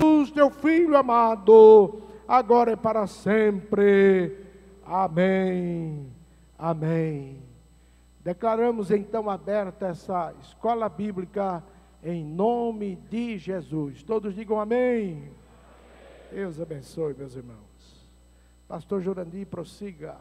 Jesus, teu Filho amado, agora e para sempre. Amém. Amém. Declaramos então aberta essa escola bíblica em nome de Jesus. Todos digam amém. Deus abençoe, meus irmãos. Pastor Jurandir, prossiga.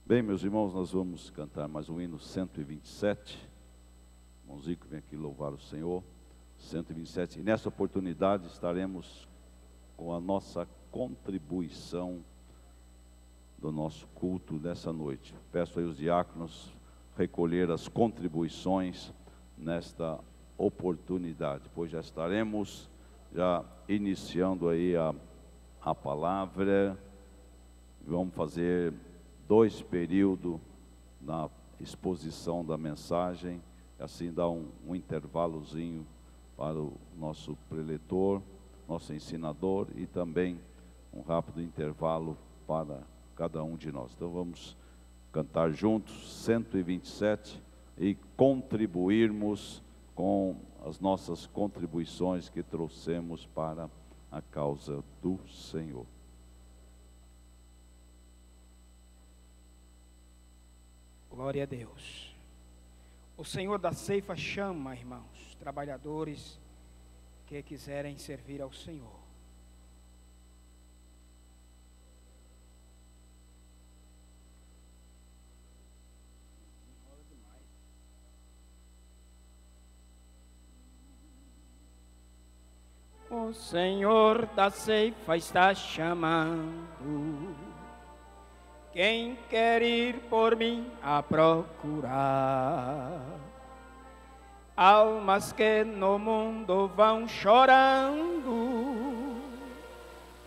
Bem, meus irmãos, nós vamos cantar mais um hino 127. O Zico vem aqui louvar o Senhor. 127. E nessa oportunidade estaremos com a nossa contribuição do nosso culto dessa noite. Peço aí os diáconos recolher as contribuições nesta oportunidade, pois já estaremos iniciando aí a palavra. Vamos fazer 2 períodos na exposição da mensagem, assim dá um intervalozinho para o nosso preletor, nosso ensinador, e também um rápido intervalo para cada um de nós. Então vamos cantar juntos 127 e contribuirmos com as nossas contribuições que trouxemos para a causa do Senhor. Glória a Deus. O Senhor da ceifa chama, irmãos, trabalhadores que quiserem servir ao Senhor. O Senhor da ceifa está chamando quem quer ir por mim a procurar. Almas que no mundo vão chorando,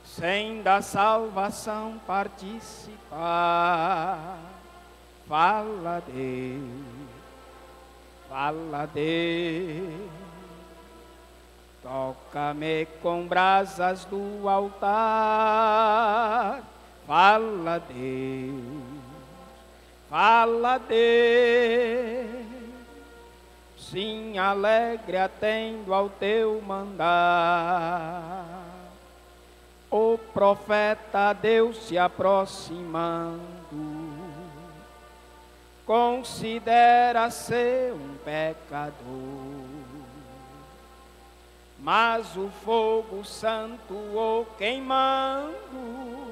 sem da salvação participar. Fala Deus, fala Deus, toca-me com brasas do altar. Fala Deus, fala Deus, sim, alegre atendo ao teu mandar. O profeta Deus se aproximando, considera ser um pecador, mas o fogo santo o queimando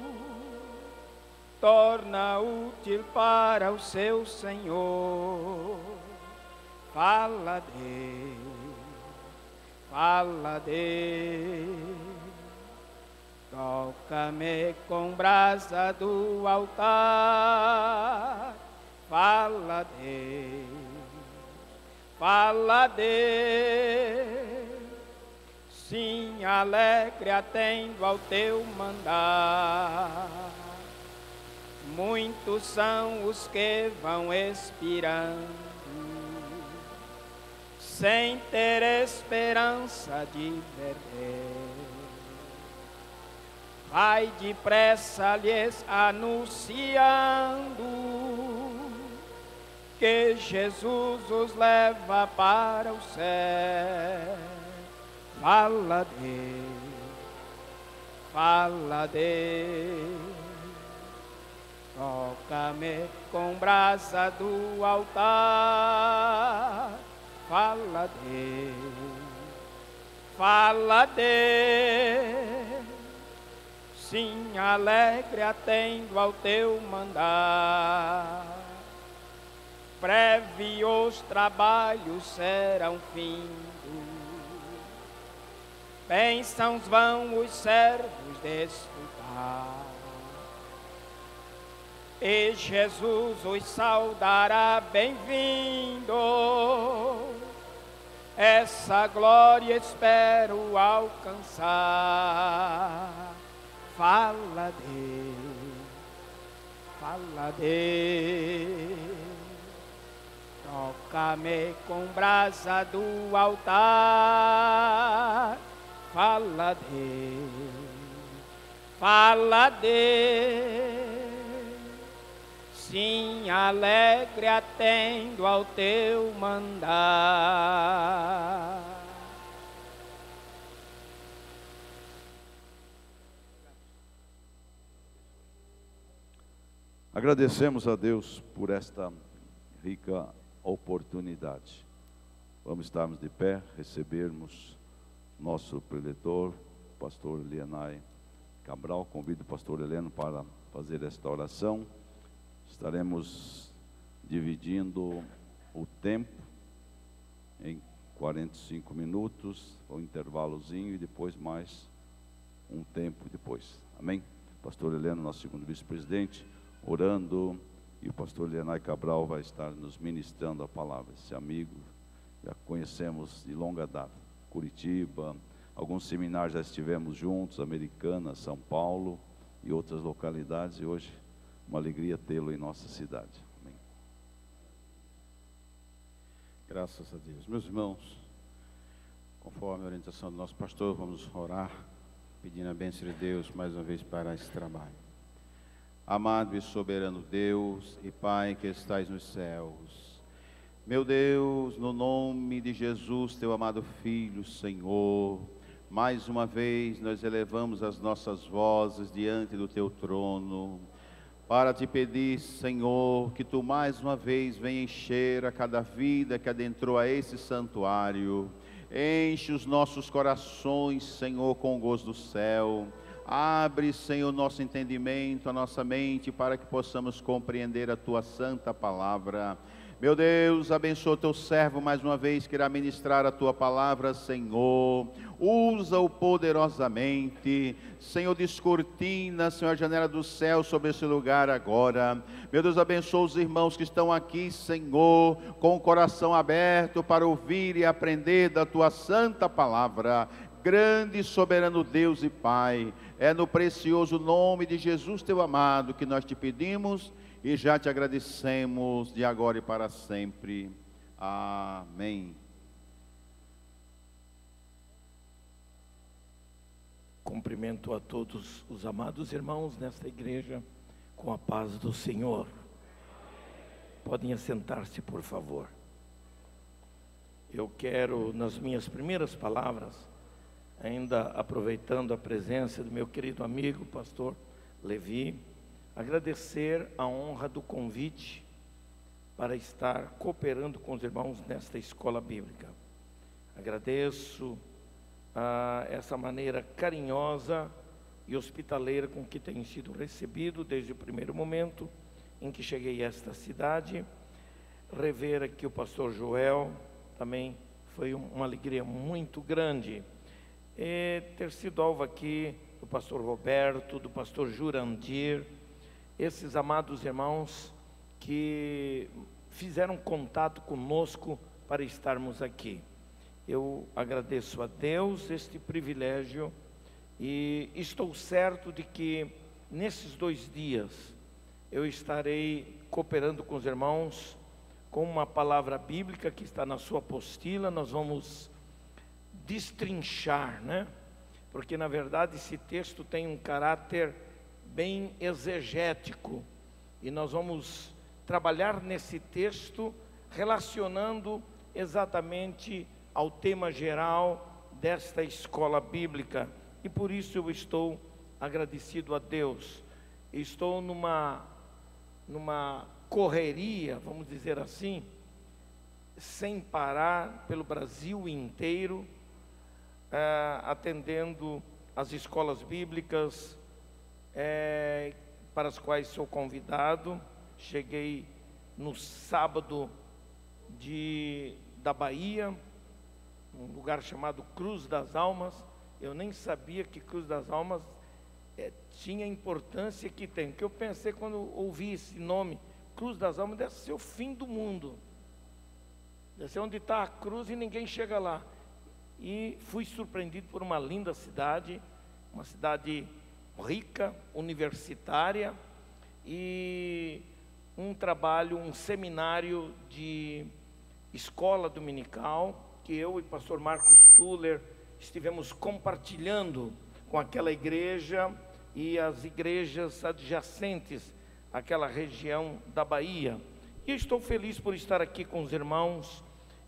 torna útil para o seu Senhor. Fala Deus, fala Deus, toca-me com brasa do altar. Fala Deus, fala Deus, sim, alegre atendo ao teu mandar. Muitos são os que vão expirando, sem ter esperança de perder. Vai depressa lhes anunciando que Jesus os leva para o céu. Fala Deus, fala Deus, toca-me com brasa do altar. Fala Deus, fala Deus, sim, alegre atendo ao teu mandar. Breve os trabalhos serão findos, bênçãos vão os servos desfrutar, e Jesus os saudará bem-vindo. Essa glória espero alcançar. Deus, fala Deus, toca-me com brasa do altar, fala Deus, sim, alegre atendo ao teu mandar. Agradecemos a Deus por esta rica oportunidade. Vamos estarmos de pé, recebermos nosso preletor, pastor Elianai Cabral. Convido o pastor Heleno para fazer esta oração. Estaremos dividindo o tempo em 45 minutos, um intervalozinho e depois mais um tempo depois. Amém? Pastor Heleno, nosso segundo vice-presidente, orando, e o pastor Elianai Cabral vai estar nos ministrando a palavra. Esse amigo já conhecemos de longa data, Curitiba, alguns seminários já estivemos juntos, Americana, São Paulo e outras localidades, e hoje uma alegria tê-lo em nossa cidade. Amém. Graças a Deus. Meus irmãos, conforme a orientação do nosso pastor, vamos orar, pedindo a bênção de Deus mais uma vez para esse trabalho. Amado e soberano Deus e Pai que estais nos céus, meu Deus, no nome de Jesus, teu amado Filho, Senhor, mais uma vez nós elevamos as nossas vozes diante do teu trono, para te pedir, Senhor, que tu mais uma vez venha encher a cada vida que adentrou a esse santuário, enche os nossos corações, Senhor, com o gozo do céu. Abre, Senhor, nosso entendimento, a nossa mente, para que possamos compreender a Tua santa palavra. Meu Deus, abençoa o Teu servo mais uma vez, que irá ministrar a Tua palavra, Senhor. Usa-o poderosamente. Senhor, descortina, Senhor, a janela do céu sobre esse lugar agora. Meu Deus, abençoa os irmãos que estão aqui, Senhor, com o coração aberto para ouvir e aprender da Tua santa palavra. Grande e soberano Deus e Pai, é no precioso nome de Jesus, teu amado, que nós te pedimos e já te agradecemos de agora e para sempre. Amém. Cumprimento a todos os amados irmãos nesta igreja com a paz do Senhor. Podem assentar-se, por favor. Eu quero, nas minhas primeiras palavras, ainda aproveitando a presença do meu querido amigo, pastor Levi, agradecer a honra do convite para estar cooperando com os irmãos nesta escola bíblica. Agradeço essa maneira carinhosa e hospitaleira com que tenho sido recebido desde o primeiro momento em que cheguei a esta cidade. Rever aqui o pastor Joel também foi uma alegria muito grande. Ter sido alvo aqui do pastor Roberto, do pastor Jurandir, esses amados irmãos que fizeram contato conosco para estarmos aqui. Eu agradeço a Deus este privilégio e estou certo de que nesses 2 dias eu estarei cooperando com os irmãos com uma palavra bíblica que está na sua apostila. Nós vamos destrinchar, né? Porque na verdade esse texto tem um caráter bem exegético e nós vamos trabalhar nesse texto relacionando exatamente ao tema geral desta escola bíblica, e por isso eu estou agradecido a Deus. Estou numa correria, vamos dizer assim, sem parar pelo Brasil inteiro, atendendo as escolas bíblicas para as quais sou convidado. Cheguei no sábado da Bahia, um lugar chamado Cruz das Almas. Eu nem sabia que Cruz das Almas tinha a importância que tem, porque eu pensei, quando ouvi esse nome, Cruz das Almas, deve ser o fim do mundo, deve ser onde está a cruz e ninguém chega lá. E fui surpreendido por uma linda cidade, uma cidade rica, universitária, e um trabalho, um seminário de escola dominical, que eu e pastor Marcos Tuller estivemos compartilhando com aquela igreja e as igrejas adjacentes àquela região da Bahia. E estou feliz por estar aqui com os irmãos,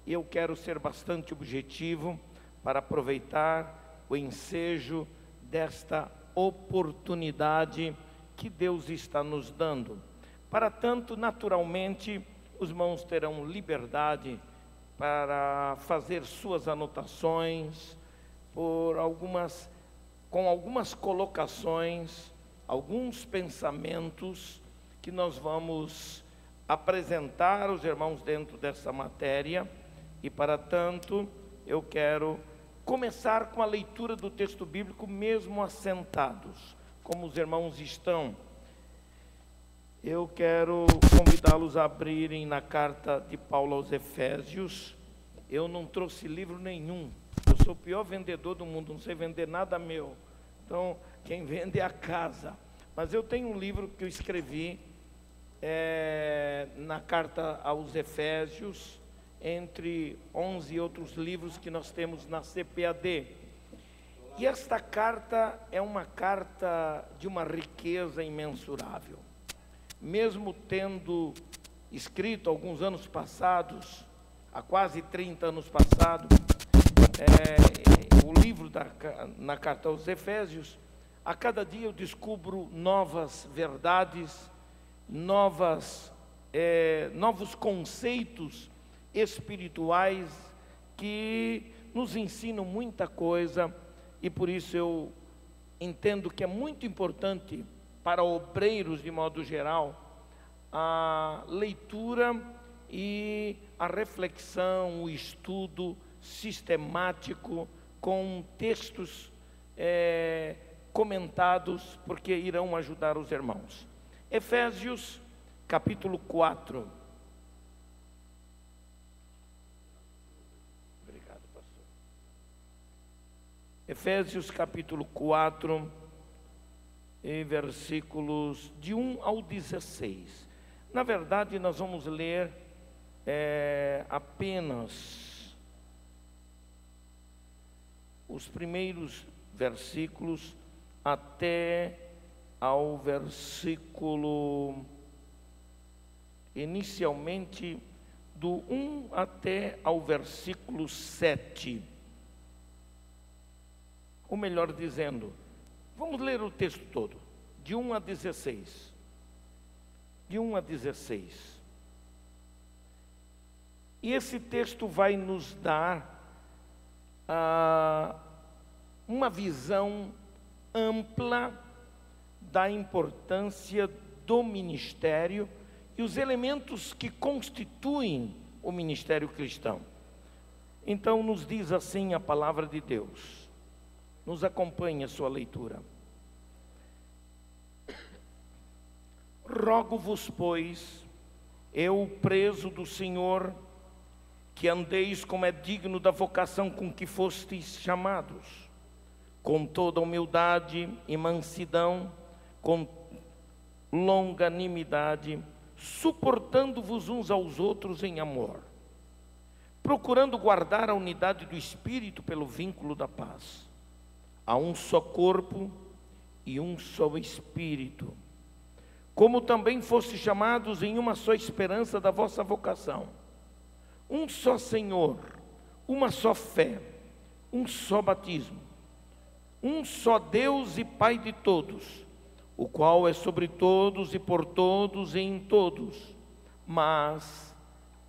e eu quero ser bastante objetivo para aproveitar o ensejo desta oportunidade que Deus está nos dando. Para tanto, naturalmente, os irmãos terão liberdade para fazer suas anotações, com algumas colocações, alguns pensamentos que nós vamos apresentar aos irmãos dentro dessa matéria. E para tanto, eu quero começar com a leitura do texto bíblico, mesmo assentados, como os irmãos estão. Eu quero convidá-los a abrirem na carta de Paulo aos Efésios. Eu não trouxe livro nenhum, eu sou o pior vendedor do mundo, não sei vender nada meu. Então, quem vende é a casa. Mas eu tenho um livro que eu escrevi na carta aos Efésios, entre 11 outros livros que nós temos na CPAD. E esta carta é uma carta de uma riqueza imensurável. Mesmo tendo escrito alguns anos passados, há quase 30 anos passados, o livro na carta aos Efésios, a cada dia eu descubro novas verdades, novos conceitos espirituais que nos ensinam muita coisa, e por isso eu entendo que é muito importante para obreiros de modo geral a leitura e a reflexão, o estudo sistemático com textos comentados, porque irão ajudar os irmãos. Efésios capítulo 4. Obrigado, pastor. Efésios capítulo 4, e versículos de 1 ao 16. Na verdade, nós vamos ler apenas os primeiros versículos até ao versículo, inicialmente, do 1 até ao versículo 7. Ou melhor dizendo, vamos ler o texto todo, de 1 a 16. De 1 a 16. E esse texto vai nos dar uma visão ampla da importância do ministério e os elementos que constituem o ministério cristão. Então, nos diz assim a palavra de Deus. Nos acompanhe a sua leitura. Rogo-vos, pois, eu, preso do Senhor, que andeis como é digno da vocação com que fostes chamados, com toda humildade e mansidão, com longanimidade, suportando-vos uns aos outros em amor, procurando guardar a unidade do Espírito pelo vínculo da paz. Há um só corpo e um só Espírito, como também fostes chamados em uma só esperança da vossa vocação. Um só Senhor, uma só fé, um só batismo, um só Deus e Pai de todos, o qual é sobre todos e por todos e em todos. Mas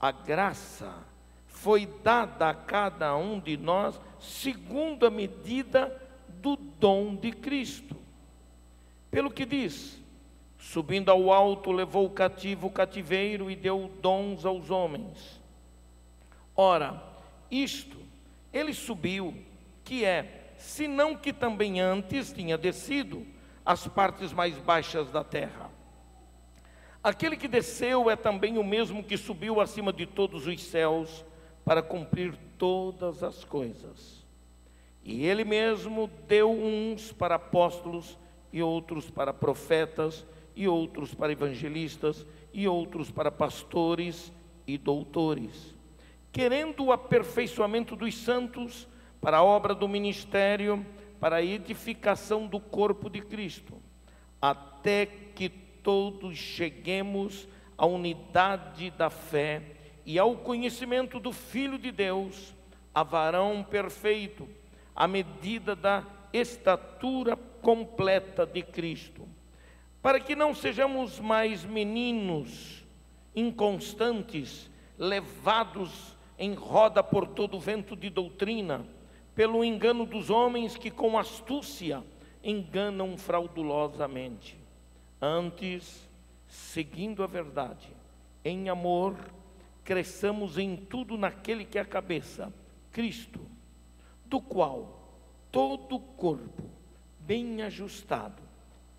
a graça foi dada a cada um de nós segundo a medida do dom de Cristo. Pelo que diz: subindo ao alto, levou o cativo o cativeiro e deu dons aos homens. Ora, isto ele subiu, que é, senão que também antes tinha descido às partes mais baixas da terra. Aquele que desceu é também o mesmo que subiu acima de todos os céus para cumprir todas as coisas. E ele mesmo deu uns para apóstolos, e outros para profetas, e outros para evangelistas, e outros para pastores e doutores, querendo o aperfeiçoamento dos santos para a obra do ministério, para a edificação do corpo de Cristo, até que todos cheguemos à unidade da fé e ao conhecimento do Filho de Deus, a varão perfeito, à medida da estatura completa de Cristo, para que não sejamos mais meninos inconstantes, levados em roda por todo vento de doutrina, pelo engano dos homens que com astúcia enganam fraudulosamente. Antes, seguindo a verdade, em amor, cresçamos em tudo naquele que é a cabeça, Cristo, do qual todo o corpo, bem ajustado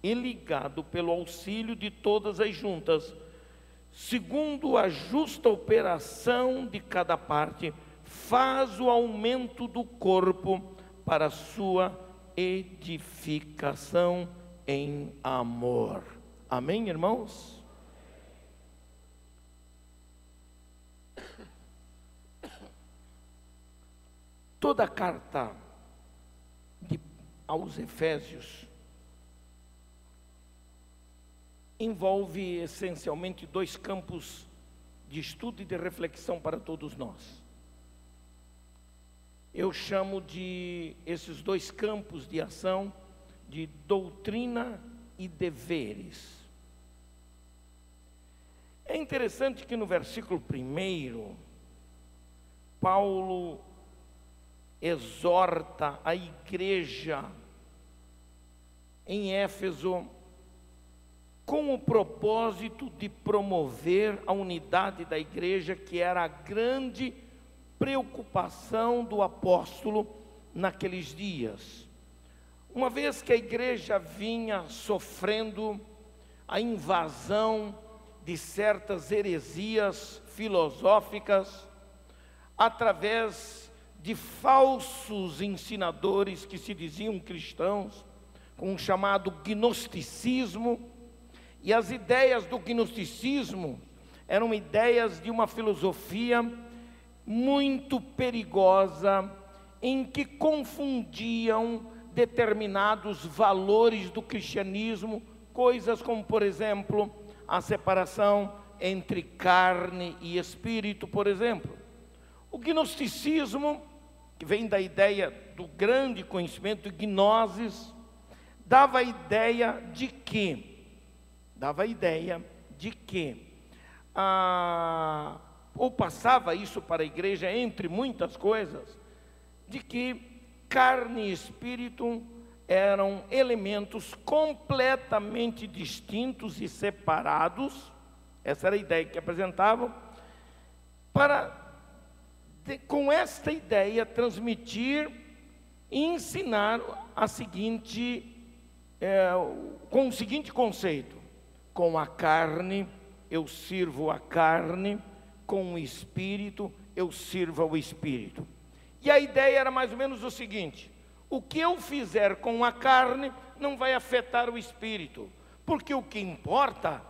e ligado pelo auxílio de todas as juntas, segundo a justa operação de cada parte, faz o aumento do corpo para a sua edificação em amor. Amém, irmãos? Toda a carta aos Efésios envolve essencialmente dois campos de estudo e de reflexão para todos nós. Eu chamo de esses dois campos de ação de doutrina e deveres. É interessante que no versículo 1, Paulo exorta a igreja em Éfeso com o propósito de promover a unidade da igreja, que era a grande preocupação do apóstolo naqueles dias. Uma vez que a igreja vinha sofrendo a invasão de certas heresias filosóficas, através de falsos ensinadores que se diziam cristãos, com o chamado gnosticismo, e as ideias do gnosticismo eram ideias de uma filosofia muito perigosa, em que confundiam determinados valores do cristianismo, coisas como, por exemplo, a separação entre carne e espírito, por exemplo. O gnosticismo, que vem da ideia do grande conhecimento, gnosis, dava a ideia de que ou passava isso para a igreja, entre muitas coisas, de que carne e espírito eram elementos completamente distintos e separados. Essa era a ideia que apresentavam, com esta ideia, transmitir e ensinar com o seguinte conceito: com a carne eu sirvo a carne, com o espírito eu sirvo ao espírito. E a ideia era mais ou menos o seguinte: o que eu fizer com a carne não vai afetar o espírito, porque o que importa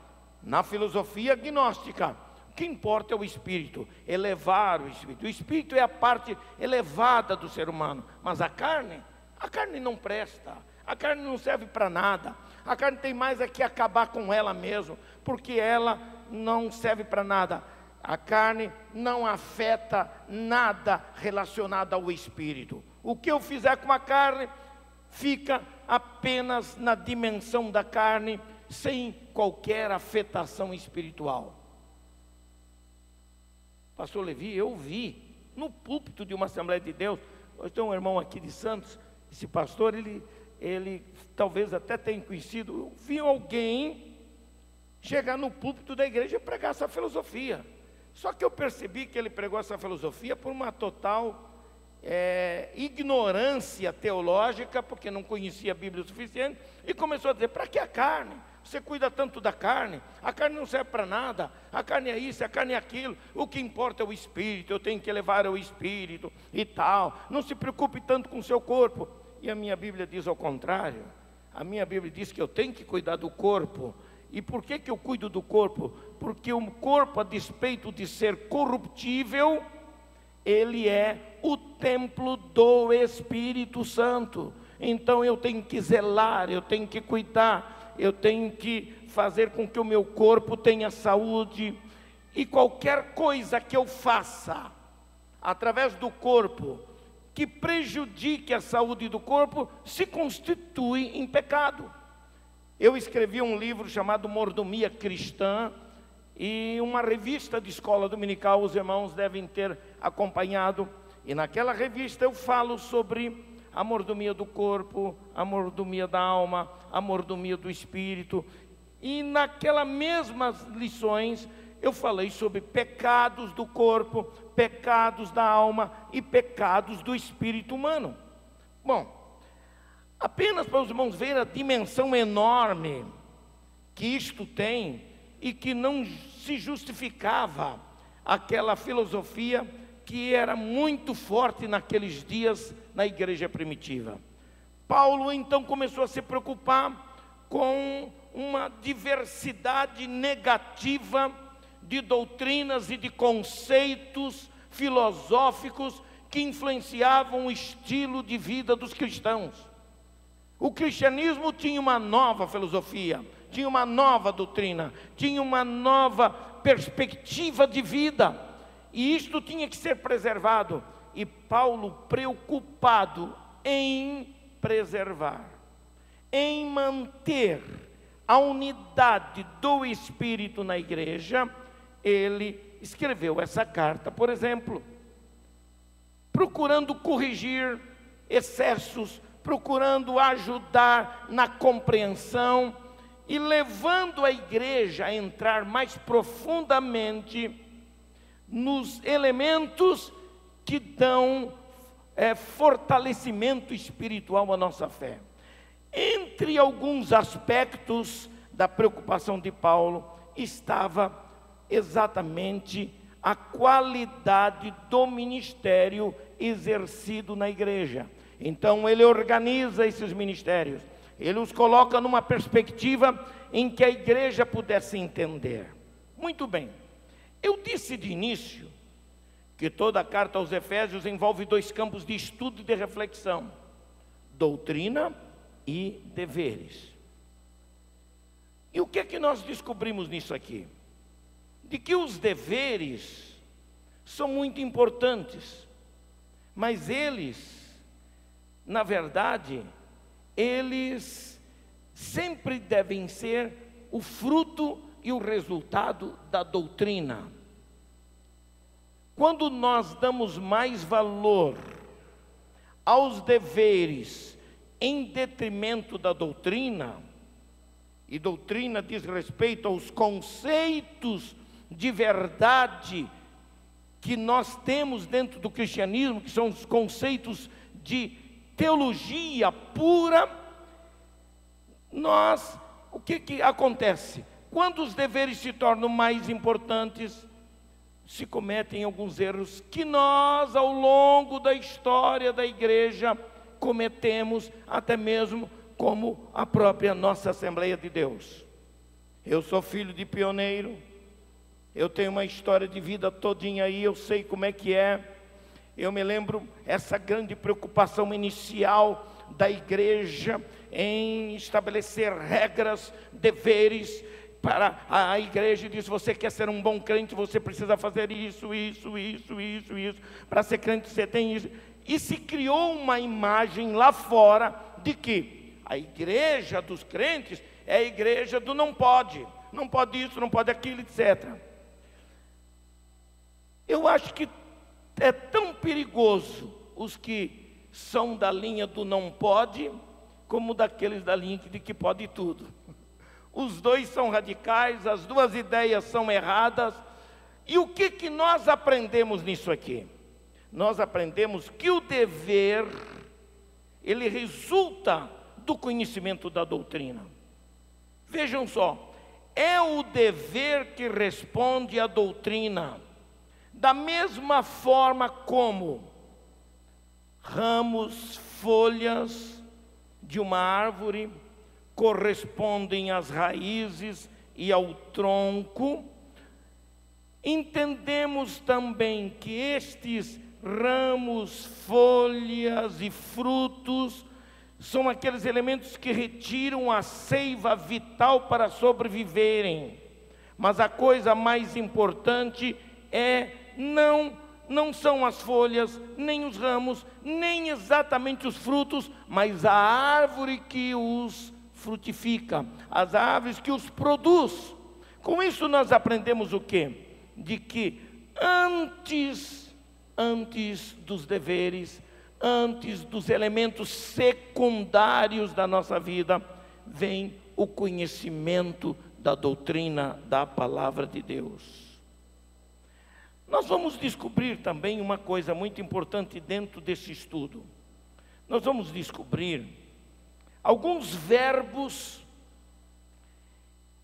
na filosofia gnóstica, o que importa é o espírito, elevar o espírito. O espírito é a parte elevada do ser humano, mas a carne não presta, a carne não serve para nada, a carne tem mais é que acabar com ela mesmo, porque ela não serve para nada. A carne não afeta nada relacionado ao espírito. O que eu fizer com a carne fica apenas na dimensão da carne, sem qualquer afetação espiritual. Pastor Levi, eu vi no púlpito de uma Assembleia de Deus, hoje tem um irmão aqui de Santos, esse pastor, ele talvez até tenha conhecido, eu vi alguém chegar no púlpito da igreja e pregar essa filosofia. Só que eu percebi que ele pregou essa filosofia por uma total ignorância teológica, porque não conhecia a Bíblia o suficiente, e começou a dizer: para que a carne? Você cuida tanto da carne, a carne não serve para nada, a carne é isso, a carne é aquilo, o que importa é o espírito, eu tenho que elevar o espírito e tal, não se preocupe tanto com o seu corpo. E a minha Bíblia diz ao contrário: A minha Bíblia diz que eu tenho que cuidar do corpo. E por que eu cuido do corpo? Porque o corpo, a despeito de ser corruptível, ele é o templo do Espírito Santo. Então eu tenho que zelar, eu tenho que cuidar, eu tenho que fazer com que o meu corpo tenha saúde. E qualquer coisa que eu faça através do corpo que prejudique a saúde do corpo, se constitui em pecado. Eu escrevi um livro chamado Mordomia Cristã, e uma revista de escola dominical, os irmãos devem ter acompanhado, e naquela revista eu falo sobre a mordomia do corpo, a mordomia da alma, a mordomia do espírito, e naquelas mesmas lições eu falei sobre pecados do corpo, pecados da alma e pecados do espírito humano. Bom, apenas para os irmãos verem a dimensão enorme que isto tem, e que não se justificava aquela filosofia que era muito forte naqueles dias na igreja primitiva. Paulo então começou a se preocupar com uma diversidade negativa de doutrinas e de conceitos filosóficos que influenciavam o estilo de vida dos cristãos. O cristianismo tinha uma nova filosofia, tinha uma nova doutrina, tinha uma nova perspectiva de vida, e isto tinha que ser preservado. E Paulo, preocupado em preservar, em manter a unidade do Espírito na igreja, ele escreveu essa carta, por exemplo, procurando corrigir excessos, procurando ajudar na compreensão e levando a igreja a entrar mais profundamente nos elementos que dão fortalecimento espiritual à nossa fé. Entre alguns aspectos da preocupação de Paulo estava exatamente a qualidade do ministério exercido na igreja. Então ele organiza esses ministérios, ele os coloca numa perspectiva em que a igreja pudesse entender. Muito bem, eu disse de início que toda a carta aos Efésios envolve dois campos de estudo e de reflexão: doutrina e deveres. E o que é que nós descobrimos nisso aqui? De que os deveres são muito importantes, mas eles, na verdade, eles sempre devem ser o fruto e o resultado da doutrina. Quando nós damos mais valor aos deveres em detrimento da doutrina, e doutrina diz respeito aos conceitos de verdade que nós temos dentro do cristianismo, que são os conceitos de teologia pura, o que acontece? Quando os deveres se tornam mais importantes, se cometem alguns erros que nós, ao longo da história da igreja, cometemos, até mesmo como a própria nossa Assembleia de Deus. Eu sou filho de pioneiro, eu tenho uma história de vida todinha aí, eu sei como é que é. Eu me lembro essa grande preocupação inicial da igreja em estabelecer regras, deveres para a igreja. Diz: você quer ser um bom crente, você precisa fazer isso. Para ser crente você tem isso. E se criou uma imagem lá fora de que a igreja dos crentes é a igreja do não pode isso, não pode aquilo, etc. Eu acho que é tão perigoso os que são da linha do não pode, como daqueles da linha de que pode tudo. Os dois são radicais, as duas ideias são erradas. E o que nós aprendemos nisso aqui? Nós aprendemos que o dever, ele resulta do conhecimento da doutrina. Vejam só, é o dever que responde à doutrina, da mesma forma como ramos, folhas de uma árvore correspondem às raízes e ao tronco. Entendemos também que estes ramos, folhas e frutos são aqueles elementos que retiram a seiva vital para sobreviverem. Mas a coisa mais importante não são as folhas, nem os ramos, nem exatamente os frutos, mas a árvore que os frutifica, as árvores que os produz. Com isso nós aprendemos o quê? De que antes dos deveres, antes dos elementos secundários da nossa vida, vem o conhecimento da doutrina da palavra de Deus. Nós vamos descobrir também uma coisa muito importante dentro desse estudo. Nós vamos descobrir alguns verbos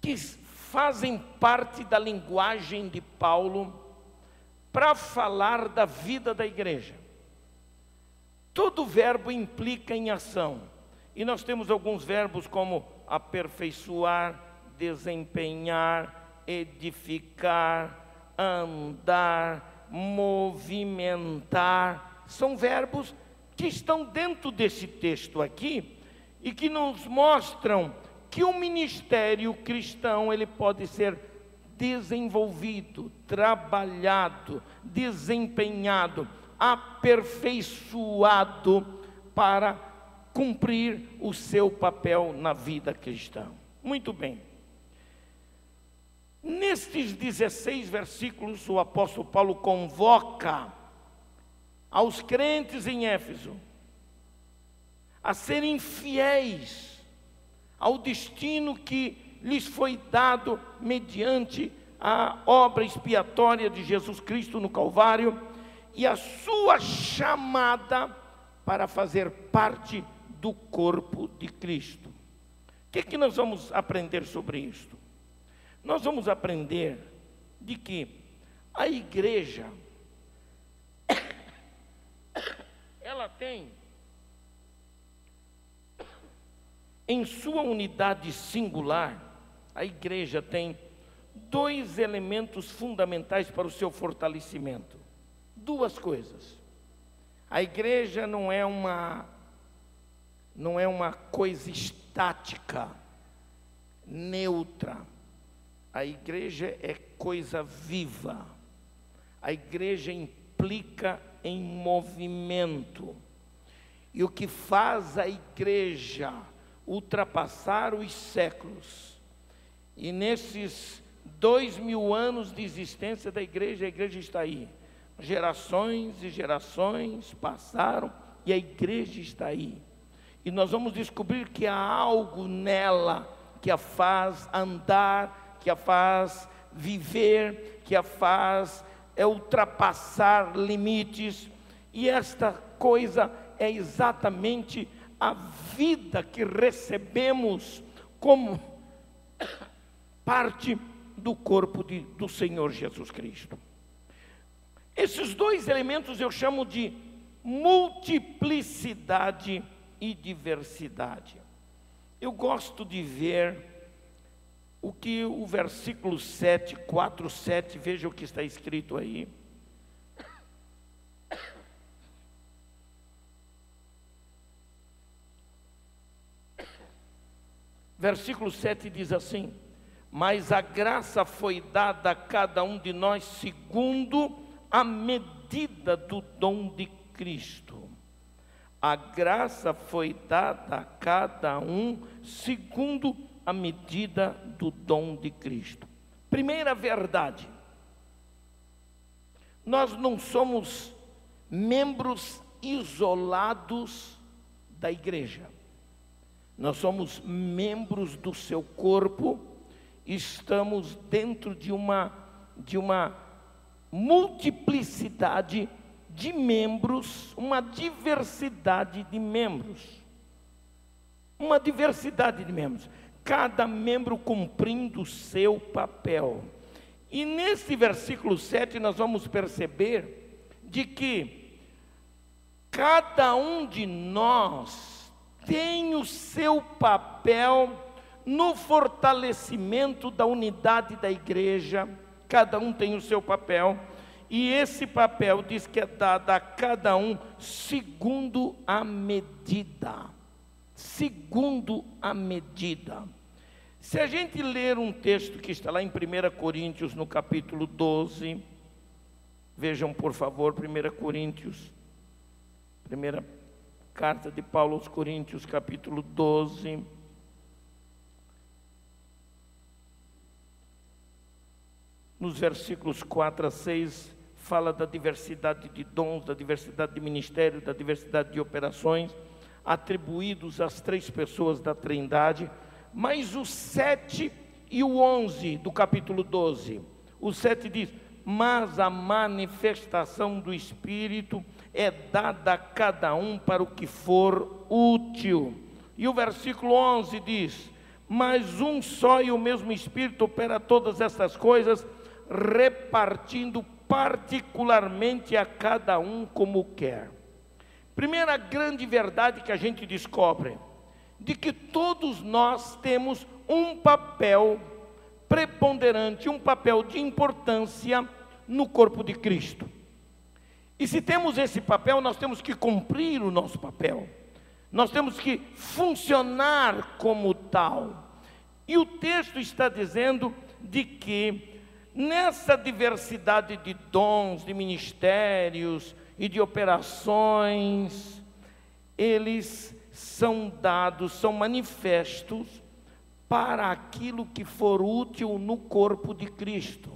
que fazem parte da linguagem de Paulo para falar da vida da igreja. Todo verbo implica em ação. E nós temos alguns verbos como aperfeiçoar, desempenhar, edificar, andar, movimentar. São verbos que estão dentro desse texto aqui e que nos mostram que o ministério cristão ele pode ser desenvolvido, trabalhado, desempenhado, aperfeiçoado para cumprir o seu papel na vida cristã. Muito bem. Nestes 16 versículos, o apóstolo Paulo convoca aos crentes em Éfeso a serem fiéis ao destino que lhes foi dado mediante a obra expiatória de Jesus Cristo no Calvário e a sua chamada para fazer parte do corpo de Cristo. O que nós vamos aprender sobre isto? Nós vamos aprender de que a igreja, ela tem em sua unidade singular, a igreja tem dois elementos fundamentais para o seu fortalecimento. Duas coisas. A igreja não é uma coisa estática, neutra. A igreja é coisa viva. A igreja implica em movimento. E o que faz a igreja ultrapassar os séculos, e nesses 2000 anos de existência da igreja, a igreja está aí. Gerações e gerações passaram e a igreja está aí. E nós vamos descobrir que há algo nela que a faz andar, que a faz viver, que a faz ultrapassar limites. E esta coisa é exatamente a vida que recebemos como parte do corpo do Senhor Jesus Cristo. Esses dois elementos eu chamo de multiplicidade e diversidade. Eu gosto de ver o que o versículo 7, 4, 7, veja o que está escrito aí. Versículo 7 diz assim: mas a graça foi dada a cada um de nós segundo a medida do dom de Cristo. A graça foi dada a cada um segundo a medida do dom de Cristo. Primeira verdade: nós não somos membros isolados da igreja. Nós somos membros do seu corpo, estamos dentro de uma multiplicidade de membros, uma diversidade de membros. Uma diversidade de membros, cada membro cumprindo o seu papel. E nesse versículo 7 nós vamos perceber de que cada um de nós tem o seu papel no fortalecimento da unidade da igreja. Cada um tem o seu papel, e esse papel diz que é dado a cada um segundo a medida. Segundo a medida. Se a gente ler um texto que está lá em 1 Coríntios, no capítulo 12, vejam por favor, 1 Coríntios, primeira carta de Paulo aos Coríntios, capítulo 12, nos versículos 4 a 6, fala da diversidade de dons, da diversidade de ministérios, da diversidade de operações, atribuídos às 3 pessoas da Trindade, mas o 7 e o 11 do capítulo 12, o 7 diz: mas a manifestação do Espírito é dada a cada um para o que for útil. E o versículo 11 diz: mas um só e o mesmo Espírito opera todas essas coisas, repartindo particularmente a cada um como quer. Primeira grande verdade que a gente descobre, de que todos nós temos um papel preponderante, um papel de importância no corpo de Cristo. E se temos esse papel, nós temos que cumprir o nosso papel, nós temos que funcionar como tal. E o texto está dizendo de que nessa diversidade de dons, de ministérios e de operações, eles são dados, são manifestos para aquilo que for útil no corpo de Cristo.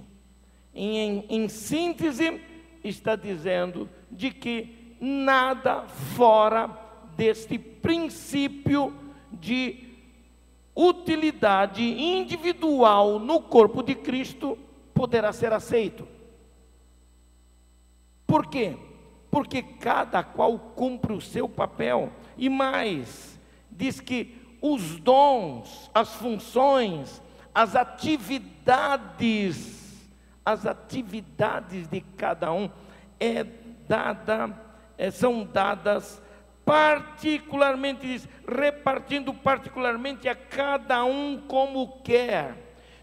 Em síntese, está dizendo de que nada fora deste princípio de utilidade individual no corpo de Cristo poderá ser aceito. Por quê? Porque cada qual cumpre o seu papel. E mais, diz que os dons, as funções, as atividades de cada um são dadas particularmente, diz, repartindo particularmente a cada um como quer.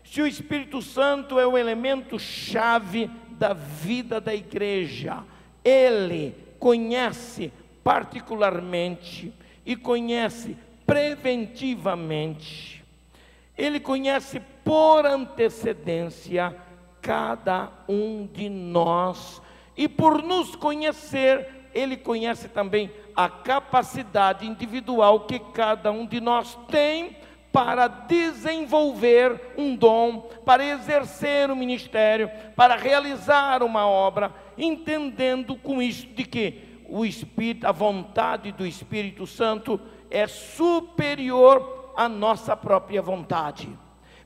Se o Espírito Santo é o elemento chave da vida da igreja, ele conhece particularmente e conhece preventivamente, ele conhece por antecedência cada um de nós, e por nos conhecer, ele conhece também a capacidade individual que cada um de nós tem para desenvolver um dom, para exercer um ministério, para realizar uma obra, entendendo com isso de que o Espírito, a vontade do Espírito Santo é superior à nossa própria vontade.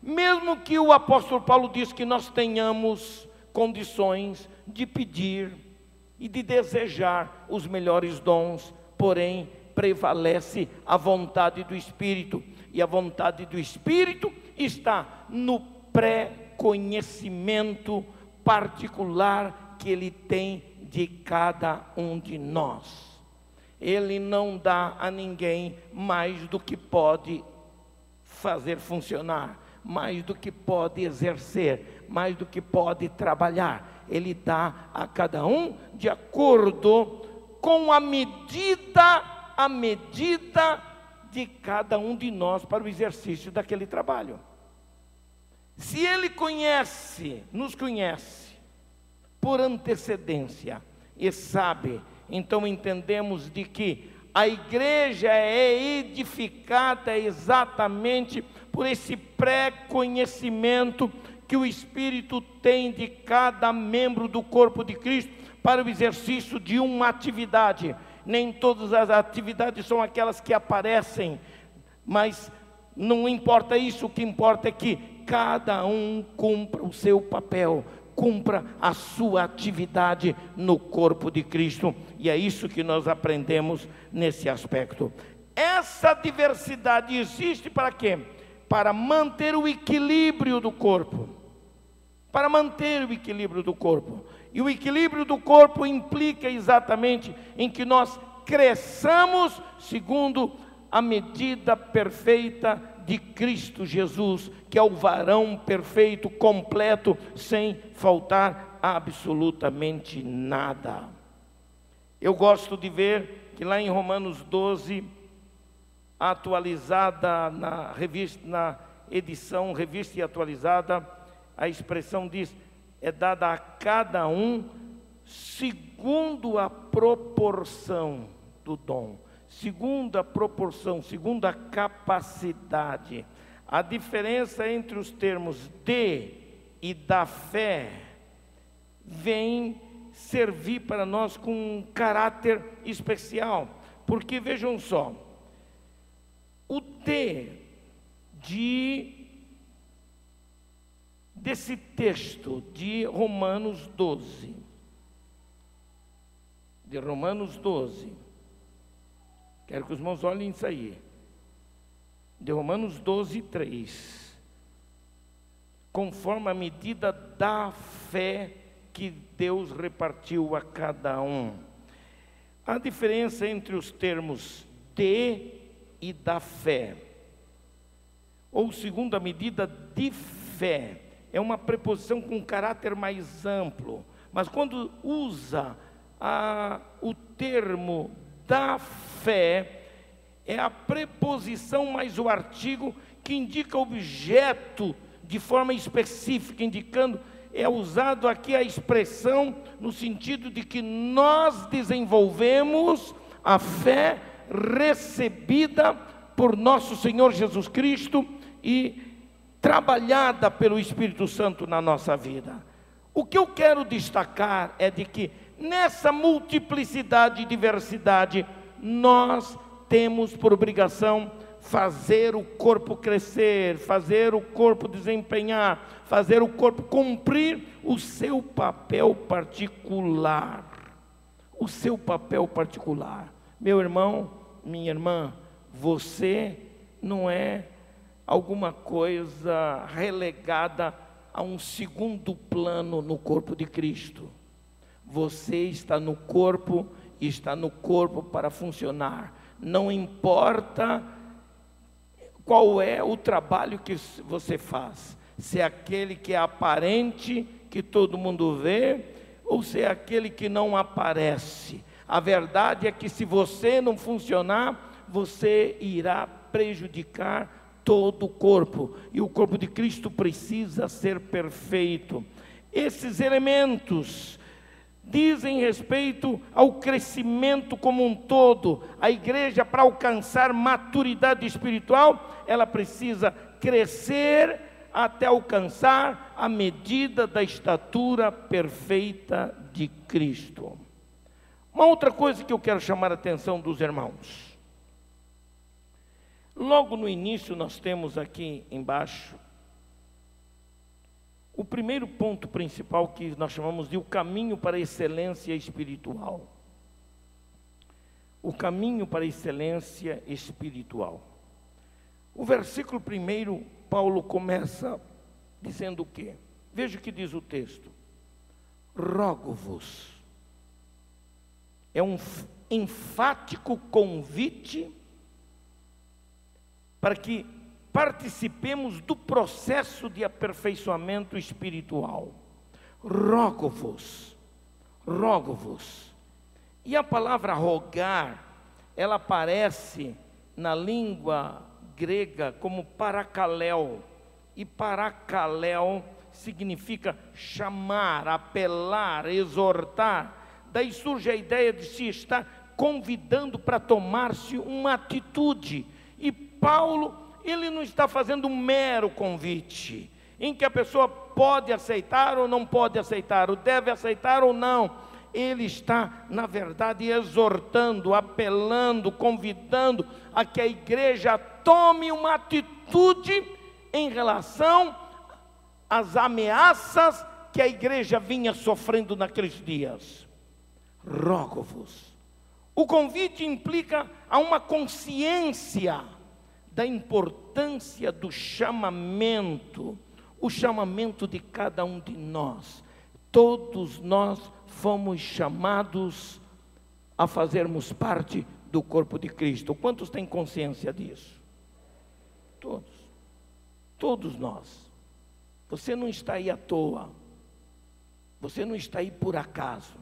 Mesmo que o apóstolo Paulo diz que nós tenhamos condições de pedir e de desejar os melhores dons, porém prevalece a vontade do Espírito, e a vontade do Espírito está no pré-conhecimento particular que ele tem de cada um de nós. Ele não dá a ninguém mais do que pode fazer funcionar, mais do que pode exercer, mais do que pode trabalhar. Ele dá a cada um de acordo com a medida de cada um de nós para o exercício daquele trabalho. Se ele nos conhece por antecedência e sabe, então entendemos de que a igreja é edificada exatamente por esse pré-conhecimento que o Espírito tem de cada membro do corpo de Cristo para o exercício de uma atividade. Nem todas as atividades são aquelas que aparecem, mas não importa isso, o que importa é que cada um cumpra o seu papel, cumpra a sua atividade no corpo de Cristo, e é isso que nós aprendemos nesse aspecto. Essa diversidade existe para quê? Para manter o equilíbrio do corpo, para manter o equilíbrio do corpo, e o equilíbrio do corpo implica exatamente em que nós cresçamos segundo a medida perfeita de Cristo Jesus, que é o varão perfeito, completo, sem faltar absolutamente nada. Eu gosto de ver que lá em Romanos 12, atualizada na revista, na edição Revista e Atualizada, a expressão diz: é dada a cada um segundo a proporção do dom, segundo a proporção, segundo a capacidade. A diferença entre os termos de e da fé vem servir para nós com um caráter especial, porque vejam só, o desse texto de Romanos 12, quero que os irmãos olhem isso aí, de Romanos 12, 3, conforme a medida da fé que Deus repartiu a cada um. A diferença entre os termos de e da fé, ou segundo a medida de fé, é uma preposição com caráter mais amplo, mas quando usa o termo da fé, é a preposição mais o artigo que indica objeto de forma específica, indicando, é usado aqui a expressão no sentido de que nós desenvolvemos a fé recebida por nosso Senhor Jesus Cristo e trabalhada pelo Espírito Santo na nossa vida. O que eu quero destacar é de que nessa multiplicidade e diversidade, nós temos por obrigação fazer o corpo crescer, fazer o corpo desempenhar, fazer o corpo cumprir o seu papel particular. O seu papel particular. Meu irmão, minha irmã, você não é alguma coisa relegada a um segundo plano no corpo de Cristo. Você está no corpo e está no corpo para funcionar. Não importa qual é o trabalho que você faz, se é aquele que é aparente, que todo mundo vê, ou se é aquele que não aparece. A verdade é que se você não funcionar, você irá prejudicar todo o corpo, e o corpo de Cristo precisa ser perfeito. Esses elementos dizem respeito ao crescimento como um todo. A igreja, para alcançar maturidade espiritual, ela precisa crescer até alcançar a medida da estatura perfeita de Cristo. Uma outra coisa que eu quero chamar a atenção dos irmãos. Logo no início nós temos aqui embaixo o primeiro ponto principal que nós chamamos de o caminho para a excelência espiritual. O caminho para a excelência espiritual. O versículo 1, Paulo começa dizendo o quê? Veja o que diz o texto. Rogo-vos. É um enfático convite para que participemos do processo de aperfeiçoamento espiritual. Rogo-vos, rogo-vos. E a palavra rogar, ela aparece na língua grega como paracaléu. E paracaléu significa chamar, apelar, exortar. Daí surge a ideia de se estar convidando para tomar-se uma atitude. E Paulo, ele não está fazendo um mero convite, em que a pessoa pode aceitar ou não pode aceitar, ou deve aceitar ou não. Ele está, na verdade, exortando, apelando, convidando a que a igreja tome uma atitude em relação às ameaças que a igreja vinha sofrendo naqueles dias. Rogo-vos. O convite implica a uma consciência da importância do chamamento, o chamamento de cada um de nós. Todos nós fomos chamados a fazermos parte do corpo de Cristo. Quantos têm consciência disso? Todos nós. Você não está aí à toa. Você não está aí por acaso.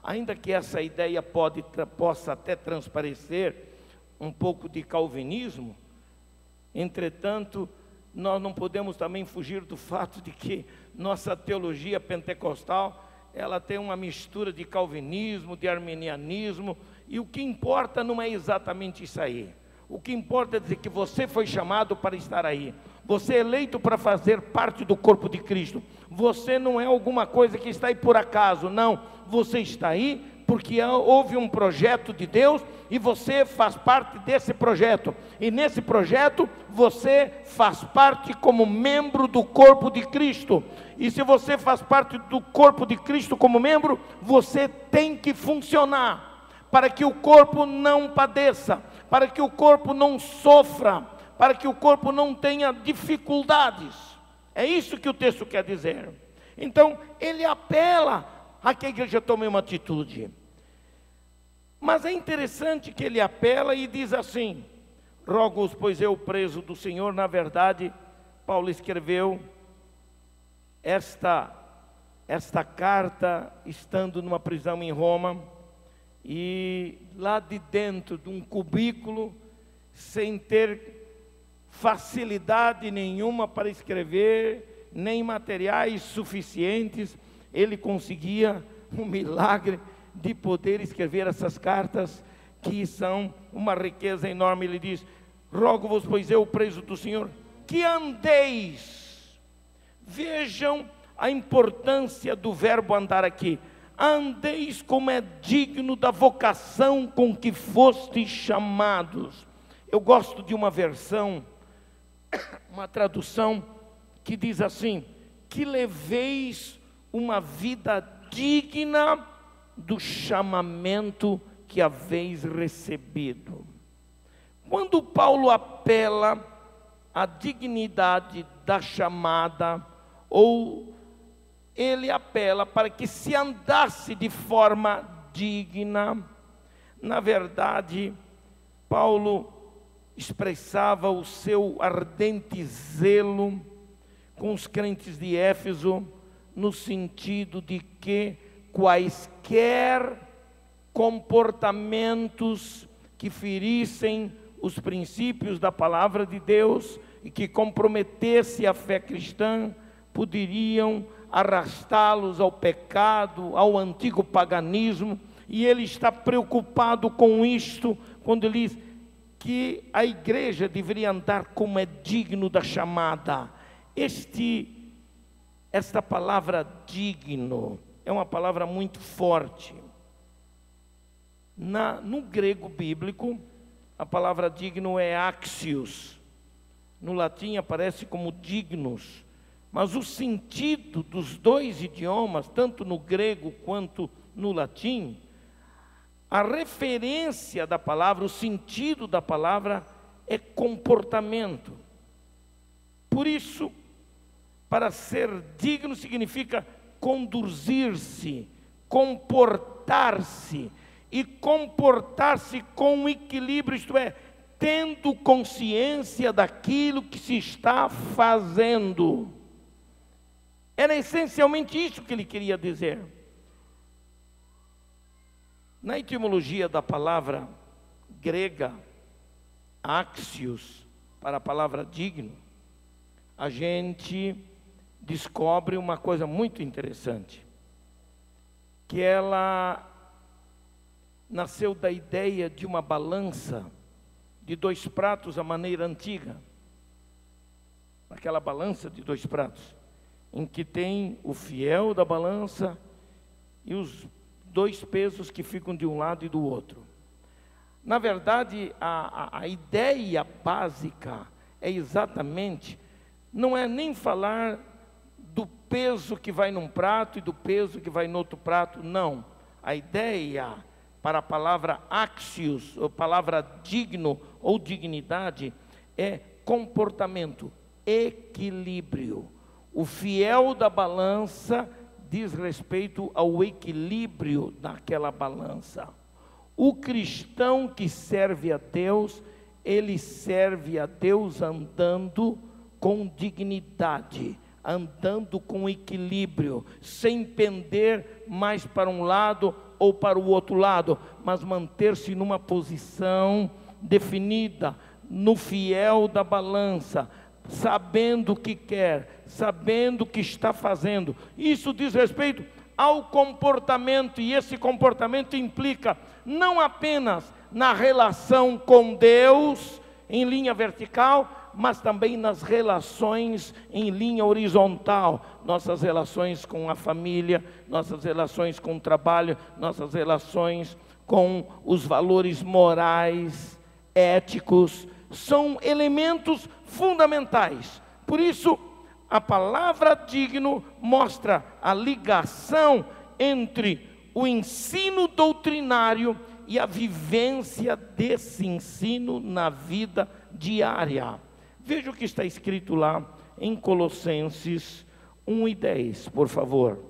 Ainda que essa ideia possa até transparecer um pouco de calvinismo, entretanto, nós não podemos também fugir do fato de que nossa teologia pentecostal, ela tem uma mistura de calvinismo, de arminianismo, e o que importa não é exatamente isso aí. O que importa é dizer que você foi chamado para estar aí. Você é eleito para fazer parte do corpo de Cristo. Você não é alguma coisa que está aí por acaso, não. Você está aí porque houve um projeto de Deus e você faz parte desse projeto. E nesse projeto você faz parte como membro do corpo de Cristo. E se você faz parte do corpo de Cristo como membro, você tem que funcionar para que o corpo não padeça, para que o corpo não sofra, para que o corpo não tenha dificuldades. É isso que o texto quer dizer. Então, ele apela a que a igreja tome uma atitude. Mas é interessante que ele apela e diz assim: rogo-os, pois eu, preso do Senhor. Na verdade, Paulo escreveu esta carta estando numa prisão em Roma, e lá de dentro de um cubículo, sem ter facilidade nenhuma para escrever, nem materiais suficientes, ele conseguia um milagre de poder escrever essas cartas, que são uma riqueza enorme. Ele diz: rogo-vos, pois eu, preso do Senhor, que andeis. Vejam a importância do verbo andar aqui. Andeis como é digno da vocação com que fostes chamados. Eu gosto de uma versão, uma tradução que diz assim: que leveis uma vida digna do chamamento que haveis recebido. Quando Paulo apela à dignidade da chamada, ou ele apela para que se andasse de forma digna, na verdade, Paulo expressava o seu ardente zelo com os crentes de Éfeso, no sentido de que quaisquer comportamentos que ferissem os princípios da palavra de Deus e que comprometesse a fé cristã, poderiam arrastá-los ao pecado, ao antigo paganismo. E ele está preocupado com isto, quando ele diz que a igreja deveria andar como é digno da chamada. Esta palavra digno é uma palavra muito forte. No grego bíblico, a palavra digno é axios. No latim aparece como dignus. Mas o sentido dos dois idiomas, tanto no grego quanto no latim, a referência da palavra, o sentido da palavra é comportamento. Por isso, para ser digno significa conduzir-se, comportar-se, e comportar-se com equilíbrio, isto é, tendo consciência daquilo que se está fazendo. Era essencialmente isso que ele queria dizer. Na etimologia da palavra grega, axios, para a palavra digno, a gente descobre uma coisa muito interessante, que ela nasceu da ideia de uma balança de 2 pratos à maneira antiga. Aquela balança de 2 pratos, em que tem o fiel da balança e os 2 pesos que ficam de um lado e do outro. Na verdade, a ideia básica é exatamente, não é nem falar do peso que vai num prato e do peso que vai no outro prato, não. A ideia para a palavra axios, ou palavra digno ou dignidade, é comportamento, equilíbrio. O fiel da balança diz respeito ao equilíbrio daquela balança. O cristão que serve a Deus, ele serve a Deus andando com dignidade, andando com equilíbrio, sem pender mais para um lado ou para o outro lado, mas manter-se numa posição definida, no fiel da balança, sabendo o que quer, sabendo o que está fazendo. Isso diz respeito ao comportamento, e esse comportamento implica não apenas na relação com Deus em linha vertical, mas também nas relações em linha horizontal, nossas relações com a família, nossas relações com o trabalho, nossas relações com os valores morais, éticos, são elementos fundamentais. Por isso, a palavra digno mostra a ligação entre o ensino doutrinário e a vivência desse ensino na vida diária. Veja o que está escrito lá em Colossenses 1:10, por favor.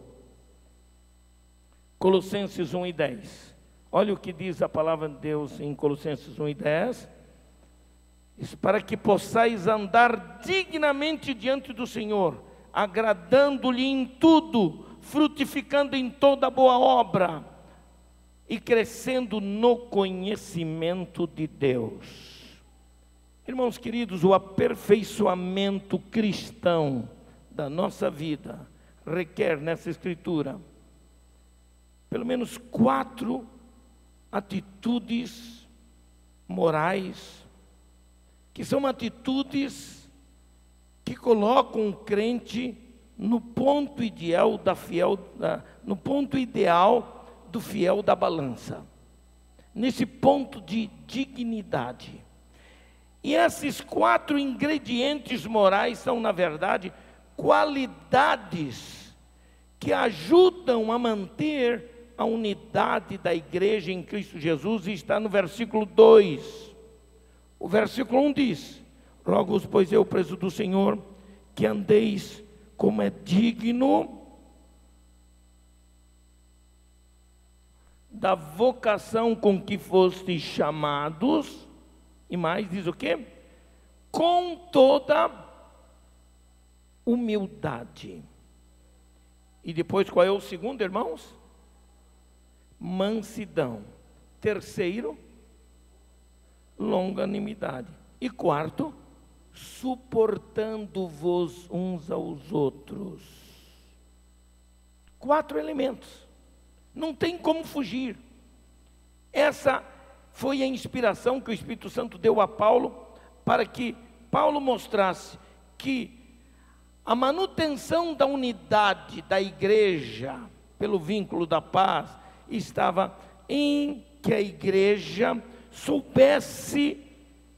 Colossenses 1:10. Olha o que diz a palavra de Deus em Colossenses 1:10. Para que possais andar dignamente diante do Senhor, agradando-lhe em tudo, frutificando em toda boa obra e crescendo no conhecimento de Deus. Irmãos queridos, o aperfeiçoamento cristão da nossa vida requer nessa escritura pelo menos 4 atitudes morais, que são atitudes que colocam o crente no ponto ideal do fiel da balança, nesse ponto de dignidade. E esses 4 ingredientes morais são, na verdade, qualidades que ajudam a manter a unidade da igreja em Cristo Jesus, e está no versículo 2. O versículo 1 diz: rogo-vos, pois eu, preso do Senhor, que andeis como é digno da vocação com que fostes chamados. E mais, diz o quê? Com toda humildade. E depois, qual é o segundo, irmãos? Mansidão. Terceiro, longanimidade. E quarto, suportando-vos uns aos outros. 4 elementos. Não tem como fugir. Essa foi a inspiração que o Espírito Santo deu a Paulo, para que Paulo mostrasse que a manutenção da unidade da igreja, pelo vínculo da paz, estava em que a igreja soubesse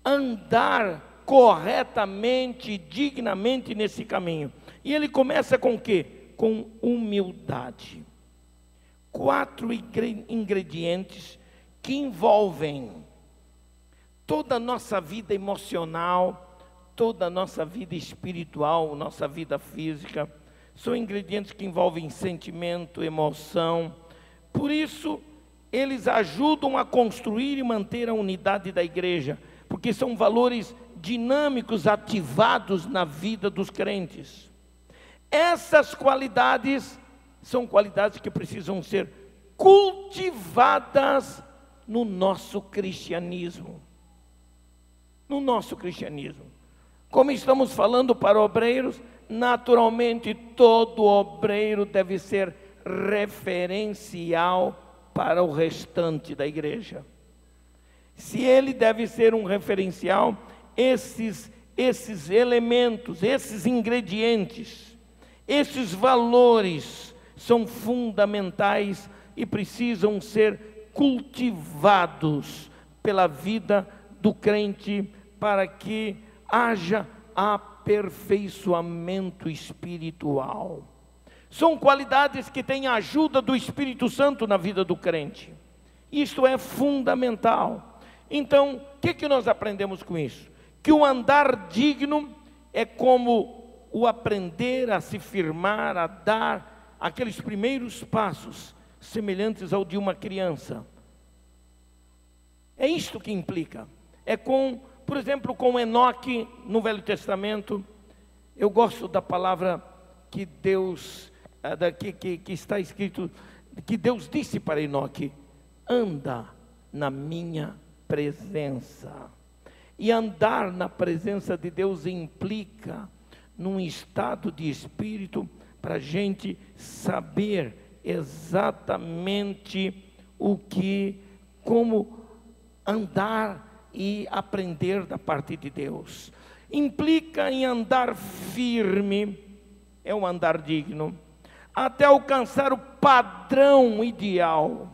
andar corretamente, dignamente nesse caminho. E ele começa com o quê? Com humildade. 4 ingredientes que envolvem toda a nossa vida emocional, toda a nossa vida espiritual, nossa vida física. São ingredientes que envolvem sentimento, emoção. Por isso, eles ajudam a construir e manter a unidade da igreja, porque são valores dinâmicos ativados na vida dos crentes. Essas qualidades são qualidades que precisam ser cultivadas no nosso cristianismo. No nosso cristianismo. Como estamos falando para obreiros, naturalmente todo obreiro deve ser referencial para o restante da igreja. Se ele deve ser um referencial, esses elementos, esses ingredientes, esses valores são fundamentais e precisam ser cultivados pela vida do crente, para que haja aperfeiçoamento espiritual. São qualidades que têm a ajuda do Espírito Santo na vida do crente. Isto é fundamental. Então, o que nós aprendemos com isso? Que o andar digno é como o aprender a se firmar, a dar aqueles primeiros passos semelhantes ao de uma criança. É isto que implica. Por exemplo, com Enoque no Velho Testamento, eu gosto da palavra que Deus, que está escrito, que Deus disse para Enoque: anda na minha presença. E andar na presença de Deus implica num estado de espírito para a gente saber exatamente como andar e aprender da parte de Deus. Implica em andar firme, é um andar digno, até alcançar o padrão ideal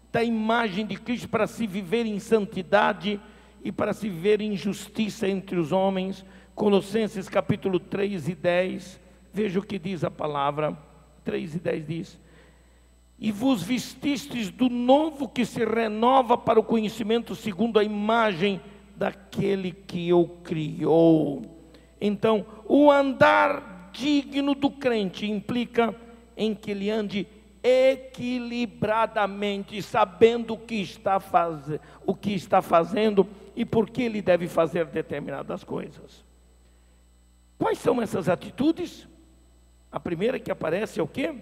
da imagem de Cristo, para se viver em santidade e para se viver em justiça entre os homens. Colossenses capítulo 3 e 10, veja o que diz a palavra. 3 e 10 diz: e vos vestistes do novo que se renova para o conhecimento segundo a imagem daquele que o criou. Então, o andar digno do crente implica em que ele ande equilibradamente, sabendo o que está fazendo e por que ele deve fazer determinadas coisas. Quais são essas atitudes? A primeira que aparece é o quê?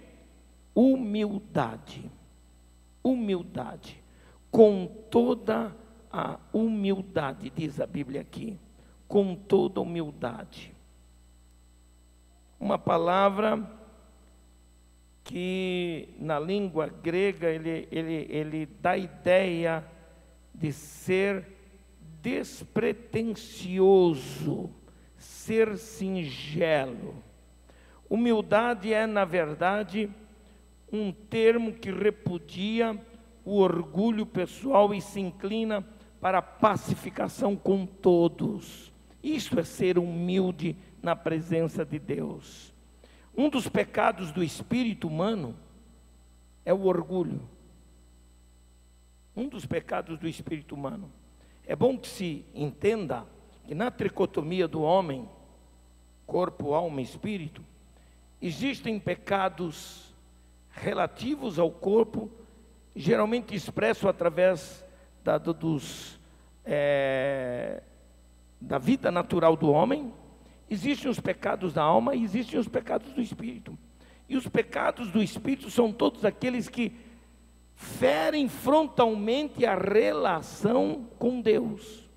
Humildade. Humildade. Com toda a humildade, diz a Bíblia aqui. Com toda humildade. Uma palavra que na língua grega ele dá a ideia de ser despretensioso, ser singelo. Humildade é, na verdade, um termo que repudia o orgulho pessoal e se inclina para a pacificação com todos. Isto é ser humilde na presença de Deus. Um dos pecados do espírito humano é o orgulho. Um dos pecados do espírito humano. É bom que se entenda que na tricotomia do homem, corpo, alma e espírito, existem pecados relativos ao corpo, geralmente expresso através da vida natural do homem. Existem os pecados da alma e existem os pecados do espírito. E os pecados do espírito são todos aqueles que ferem frontalmente a relação com Deus.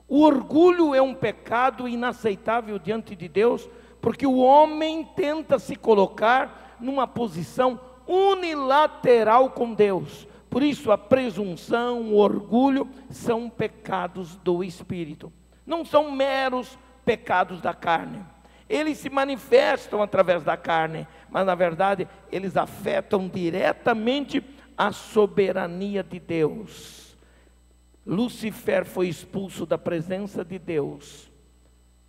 O orgulho é um pecado inaceitável diante de Deus, porque o homem tenta se colocar numa posição unilateral com Deus. Por isso a presunção, o orgulho são pecados do espírito. Não são meros pecados da carne. Eles se manifestam através da carne, mas na verdade eles afetam diretamente a soberania de Deus. Lúcifer foi expulso da presença de Deus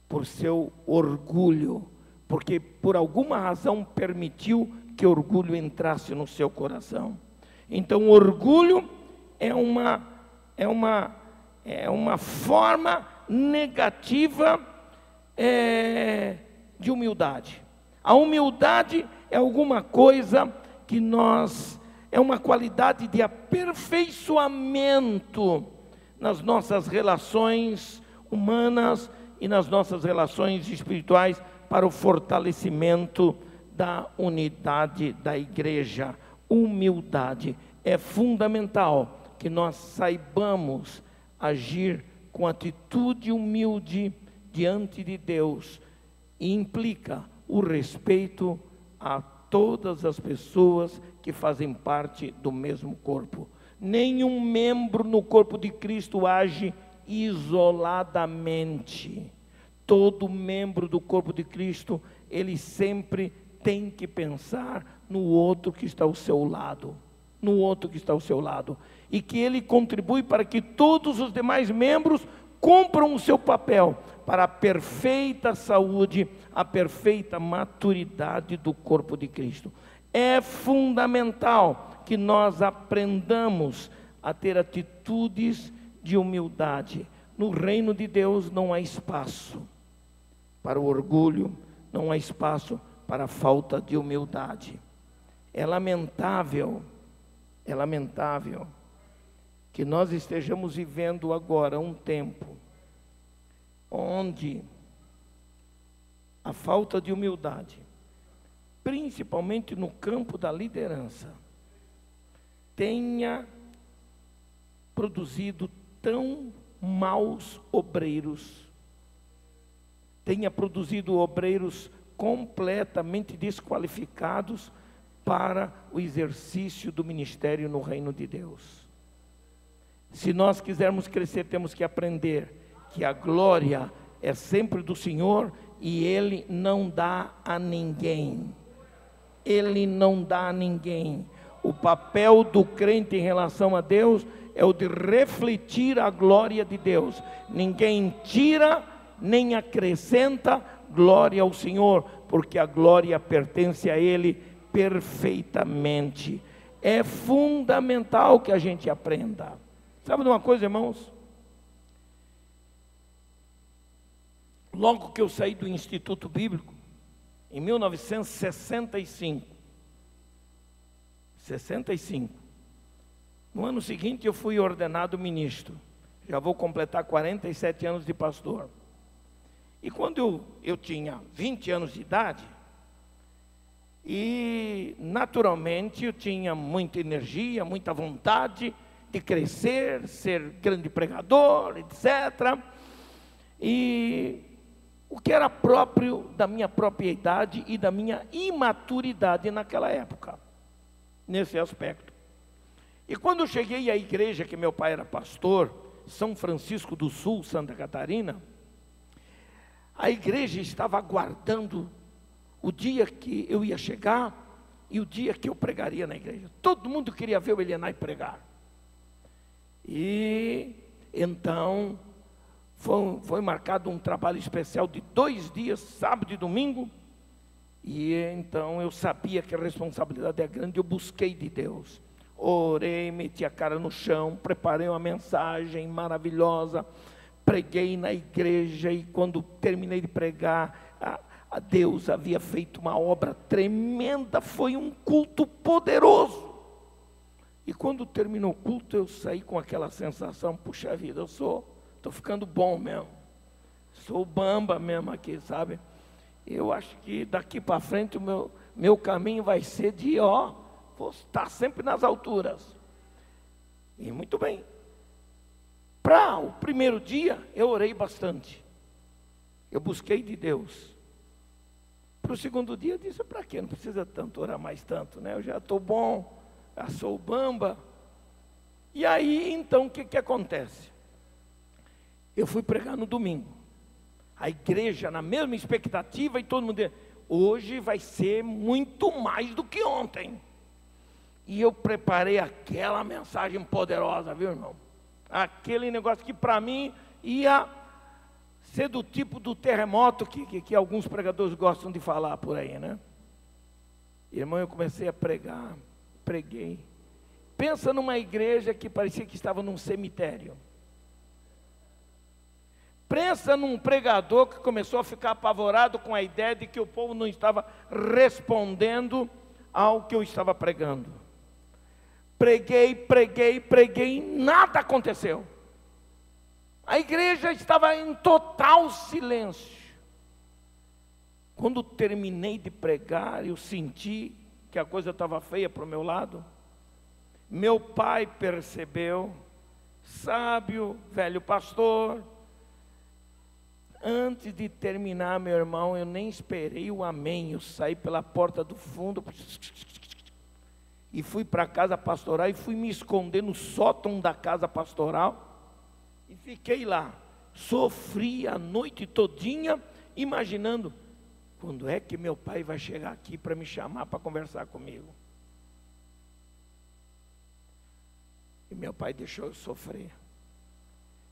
por seu orgulho, porque por alguma razão permitiu que o orgulho entrasse no seu coração. Então o orgulho é uma forma negativa de humildade. A humildade é alguma coisa que é uma qualidade de aperfeiçoamento nas nossas relações humanas e nas nossas relações espirituais para o fortalecimento da unidade da igreja. Humildade é fundamental que nós saibamos agir com atitude humilde diante de Deus, e implica o respeito a todas as pessoas que fazem parte do mesmo corpo. Nenhum membro no corpo de Cristo age isoladamente. Todo membro do corpo de Cristo, ele sempre tem que pensar no outro que está ao seu lado. No outro que está ao seu lado. E que ele contribui para que todos os demais membros cumpram o seu papel para a perfeita saúde, a perfeita maturidade do corpo de Cristo. É fundamental que nós aprendamos a ter atitudes de humildade. No reino de Deus não há espaço para o orgulho, não há espaço para a falta de humildade. É lamentável que nós estejamos vivendo agora um tempo onde a falta de humildade, principalmente no campo da liderança, tenha produzido tão maus obreiros, tenha produzido obreiros completamente desqualificados para o exercício do ministério no reino de Deus. Se nós quisermos crescer, temos que aprender que a glória é sempre do Senhor e Ele não dá a ninguém. Ele não dá a ninguém. O papel do crente em relação a Deus é o de refletir a glória de Deus. Ninguém tira nem acrescenta glória ao Senhor, porque a glória pertence a Ele perfeitamente. É fundamental que a gente aprenda. Sabe de uma coisa, irmãos? Logo que eu saí do Instituto Bíblico, em 1965, no ano seguinte eu fui ordenado ministro. Já vou completar 47 anos de pastor. E quando eu tinha 20 anos de idade, e naturalmente eu tinha muita energia, muita vontade de crescer, ser grande pregador, etc. E o que era próprio da minha própria idade e da minha imaturidade naquela época, nesse aspecto. E quando eu cheguei à igreja, que meu pai era pastor, São Francisco do Sul, Santa Catarina, a igreja estava aguardando o dia que eu ia chegar e o dia que eu pregaria na igreja. Todo mundo queria ver o Elienay pregar. E então foi marcado um trabalho especial de 2 dias, sábado e domingo. E então eu sabia que a responsabilidade é grande, eu busquei de Deus. Orei, meti a cara no chão, preparei uma mensagem maravilhosa, preguei na igreja e quando terminei de pregar, a Deus havia feito uma obra tremenda, foi um culto poderoso. E quando terminou o culto, eu saí com aquela sensação, puxa vida, estou ficando bom mesmo, sou bamba mesmo aqui, sabe? Eu acho que daqui para frente o meu caminho vai ser de, vou estar sempre nas alturas. E muito bem. Para o primeiro dia, eu orei bastante. Eu busquei de Deus. Para o segundo dia, eu disse, para quê? Não precisa tanto orar mais tanto, né? Eu já estou bom, já sou bamba. E aí, então, o que acontece? Eu fui pregar no domingo. A igreja na mesma expectativa e todo mundo dizia, hoje vai ser muito mais do que ontem. E eu preparei aquela mensagem poderosa, viu, irmão? Aquele negócio que para mim ia ser do tipo do terremoto que alguns pregadores gostam de falar por aí, né? Irmão, eu comecei a pregar, preguei. Pensa numa igreja que parecia que estava num cemitério. Pensa num pregador que começou a ficar apavorado com a ideia de que o povo não estava respondendo ao que eu estava pregando. Preguei, nada aconteceu. A igreja estava em total silêncio. Quando terminei de pregar, eu senti que a coisa estava feia para o meu lado. Meu pai percebeu, sábio, velho pastor. Antes de terminar, meu irmão, eu nem esperei o amém. Eu saí pela porta do fundo e fui para a casa pastoral e fui me esconder no sótão da casa pastoral. E fiquei lá, sofri a noite todinha, imaginando, quando é que meu pai vai chegar aqui para me chamar para conversar comigo? E meu pai deixou eu sofrer.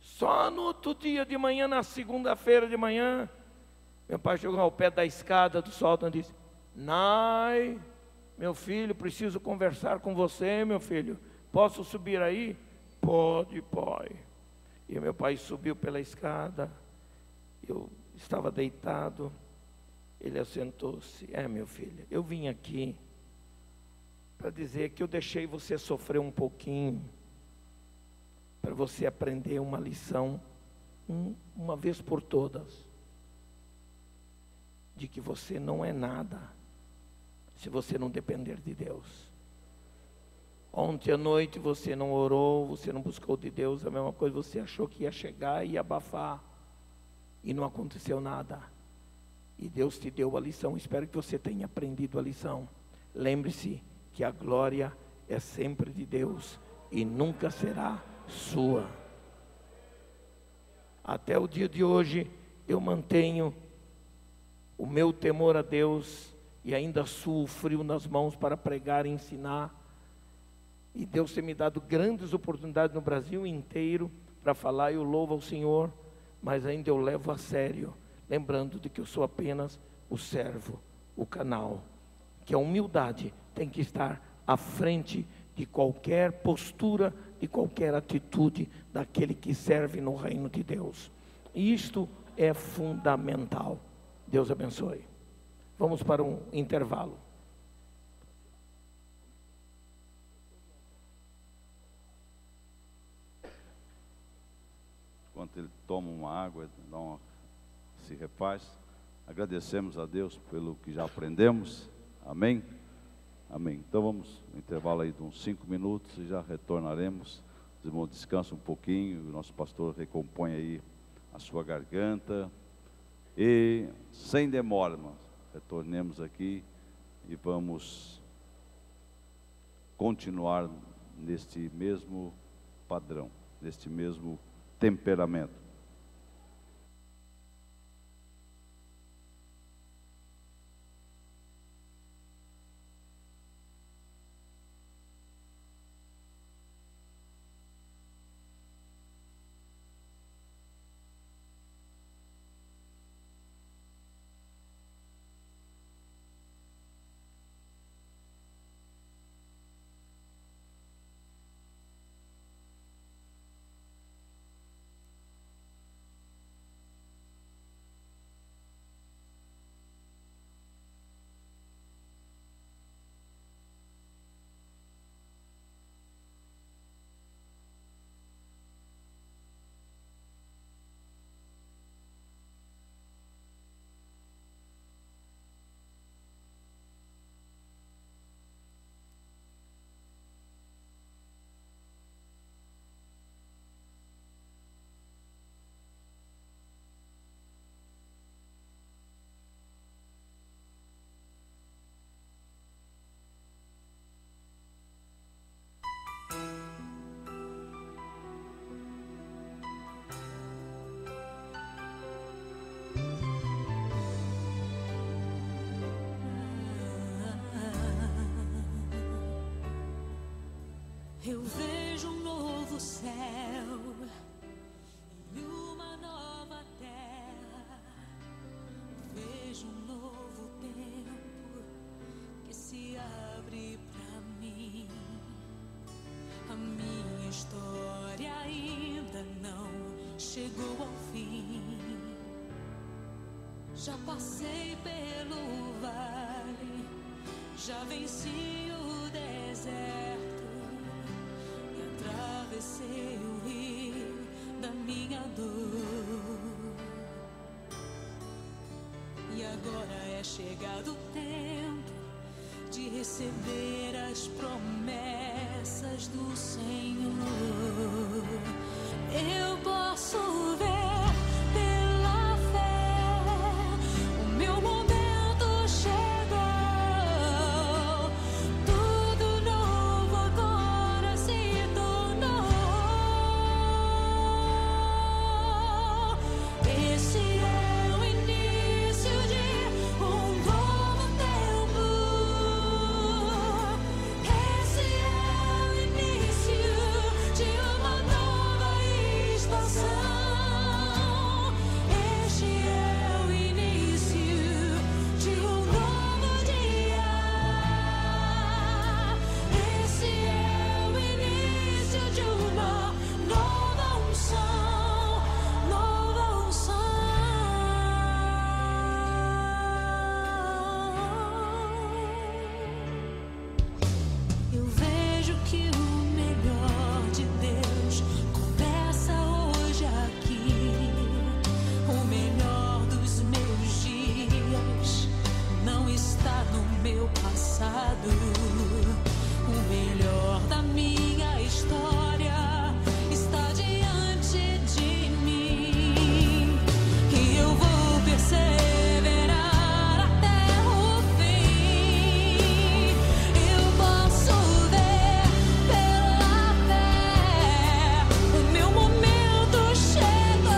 Só no outro dia de manhã, na segunda-feira de manhã, meu pai chegou ao pé da escada do sótão e disse, Nai, meu filho, preciso conversar com você, meu filho, posso subir aí? Pode, pai. E meu pai subiu pela escada, eu estava deitado, ele assentou-se, meu filho, eu vim aqui para dizer que eu deixei você sofrer um pouquinho, para você aprender uma lição uma vez por todas, de que você não é nada se você não depender de Deus. Ontem à noite você não orou, você não buscou de Deus, a mesma coisa, você achou que ia chegar e ia abafar, e não aconteceu nada. E Deus te deu a lição. Espero que você tenha aprendido a lição. Lembre-se que a glória é sempre de Deus e nunca será sua. Até o dia de hoje eu mantenho o meu temor a Deus e ainda suo frio nas mãos para pregar e ensinar. E Deus tem me dado grandes oportunidades no Brasil inteiro para falar, e eu louvo ao Senhor, mas ainda eu levo a sério, lembrando de que eu sou apenas o servo, o canal, que a humildade tem que estar à frente de qualquer postura, de qualquer atitude daquele que serve no reino de Deus. E isto é fundamental. Deus abençoe. Vamos para um intervalo. Enquanto ele toma uma água, se refaz, agradecemos a Deus pelo que já aprendemos. Amém? Amém. Então vamos no intervalo aí de uns 5 minutos e já retornaremos. Os irmãos descansam um pouquinho, o nosso pastor recompõe aí a sua garganta. E sem demora, irmãos, retornemos aqui e vamos continuar neste mesmo padrão, neste mesmo temperamento. Eu vejo um novo céu e uma nova terra. Vejo um novo tempo que se abre pra mim. A minha história ainda não chegou ao fim. Já passei pelo vale, já venci o deserto. Atravessei o rio da minha dor. E agora é chegado o tempo de receber as promessas do Senhor. Eu posso ver pela fé, o meu momento chegou. Tudo novo agora se tornou. Esse é o início de um novo tempo. Esse é o início de uma nova estação. meu passado, o melhor da minha história está diante de mim, e eu vou perseverar até o fim. Eu posso ver pela fé, o meu momento chegou,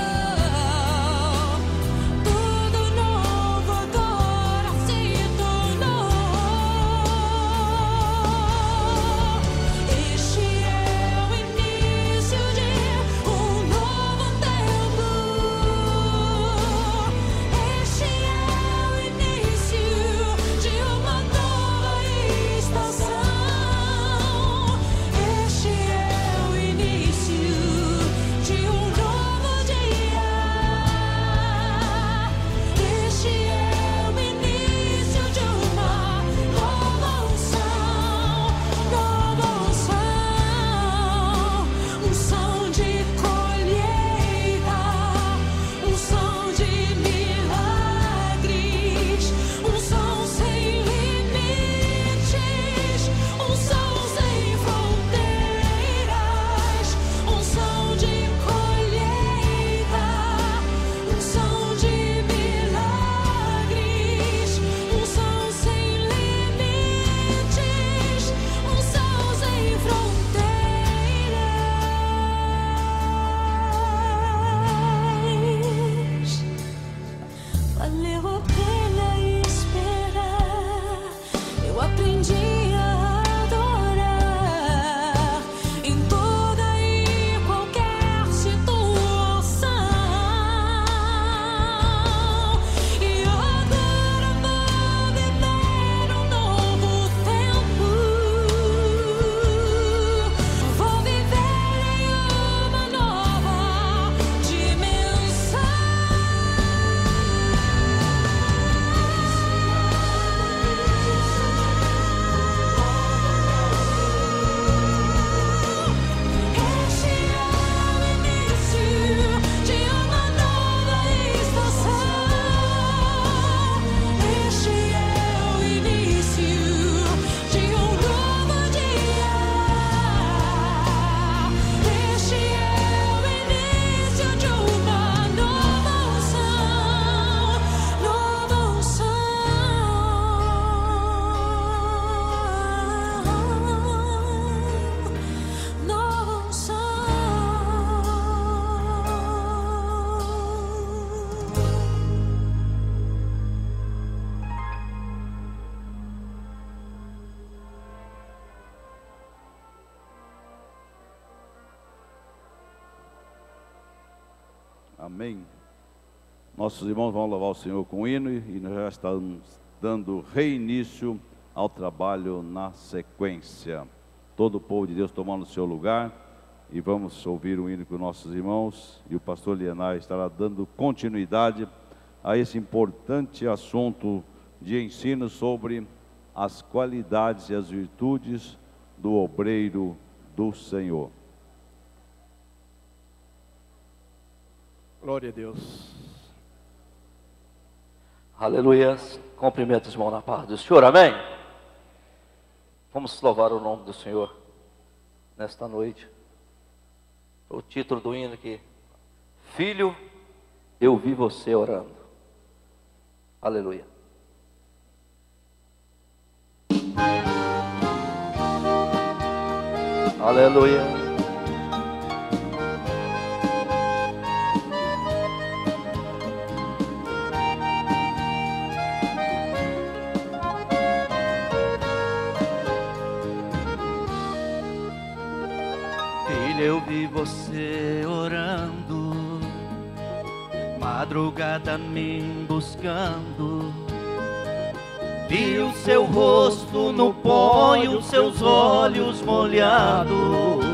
tudo novo agora se tornou. Este é o início de um novo tempo. Este é o início de uma nova estação. Este é o início de um novo dia. Este é o início de uma nova unção, unção de colheita, unção de milagres, unção sem limites, unção sem fronteiras, unção de colheita, unção de milagres, unção sem limites, unção sem fronteiras. Valeu a pena esperar, eu aprendi a adorar em toda e qualquer situação. E agora vou viver um novo tempo, vou viver em uma nova dimensão. Este é o início de uma nova estação. Este é o início de um novo dia. Este é o início de uma nova unção, nova unção. Nova unção. Amém. Nossos irmãos vão louvar o Senhor com o hino e nós já estamos dando reinício ao trabalho na sequência. Todo o povo de Deus tomando o seu lugar e vamos ouvir o hino com nossos irmãos e o pastor Lienar estará dando continuidade a esse importante assunto de ensino sobre as qualidades e as virtudes do obreiro do Senhor. Glória a Deus. Aleluia. Cumprimento os irmãos na paz do Senhor. Amém. Vamos louvar o nome do Senhor nesta noite. O título do hino aqui: Filho, eu vi você orando. Aleluia. Aleluia. Filho, eu vi você orando, madrugada me buscando. Vi o seu rosto no pó e os seus olhos molhados.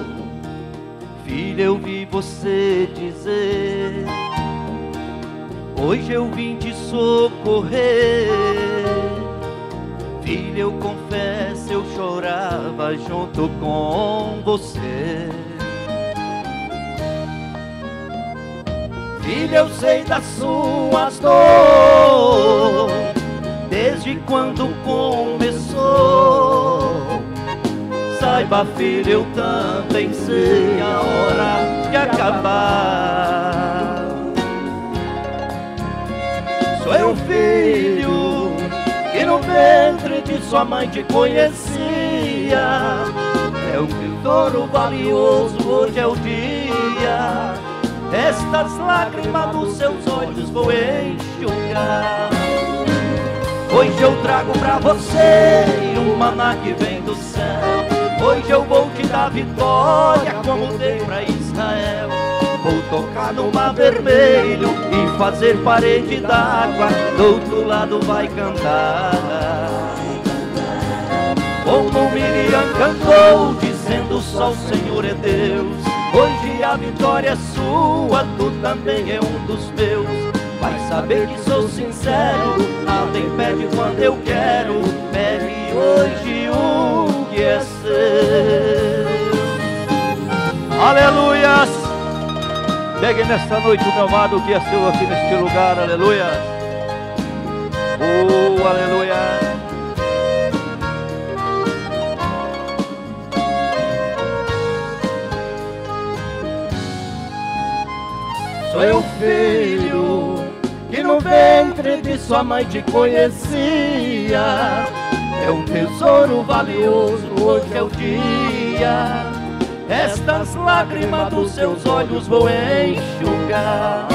Filho, eu vi você dizer: hoje eu vim te socorrer. Filho, eu confesso, eu chorava junto com você. Filho, eu sei das suas dores, desde quando começou. saiba, filho, eu também sei a hora de acabar. Sou eu, filho, que no ventre de sua mãe te conhecia. É um tesouro valioso, hoje é o dia. Estas lágrimas dos seus olhos vou enxugar. Hoje eu trago pra você um maná que vem do céu. Hoje eu vou te dar vitória como dei pra Israel. Vou tocar no mar vermelho e fazer parede d'água. Do outro lado vai cantar. Como Miriam cantou, dizendo só o Senhor é Deus. Hoje a vitória é sua, tu também é um dos meus. Vai saber que sou sincero, nada impede quando eu quero. Pegue hoje o que é seu. Aleluias! Pegue nesta noite o meu amado, o que é seu aqui neste lugar. Aleluia! Oh, aleluia! Sou eu, filho, que no ventre de sua mãe te conhecia. É um tesouro valioso, hoje é o dia. Estas lágrimas dos seus olhos vou enxugar.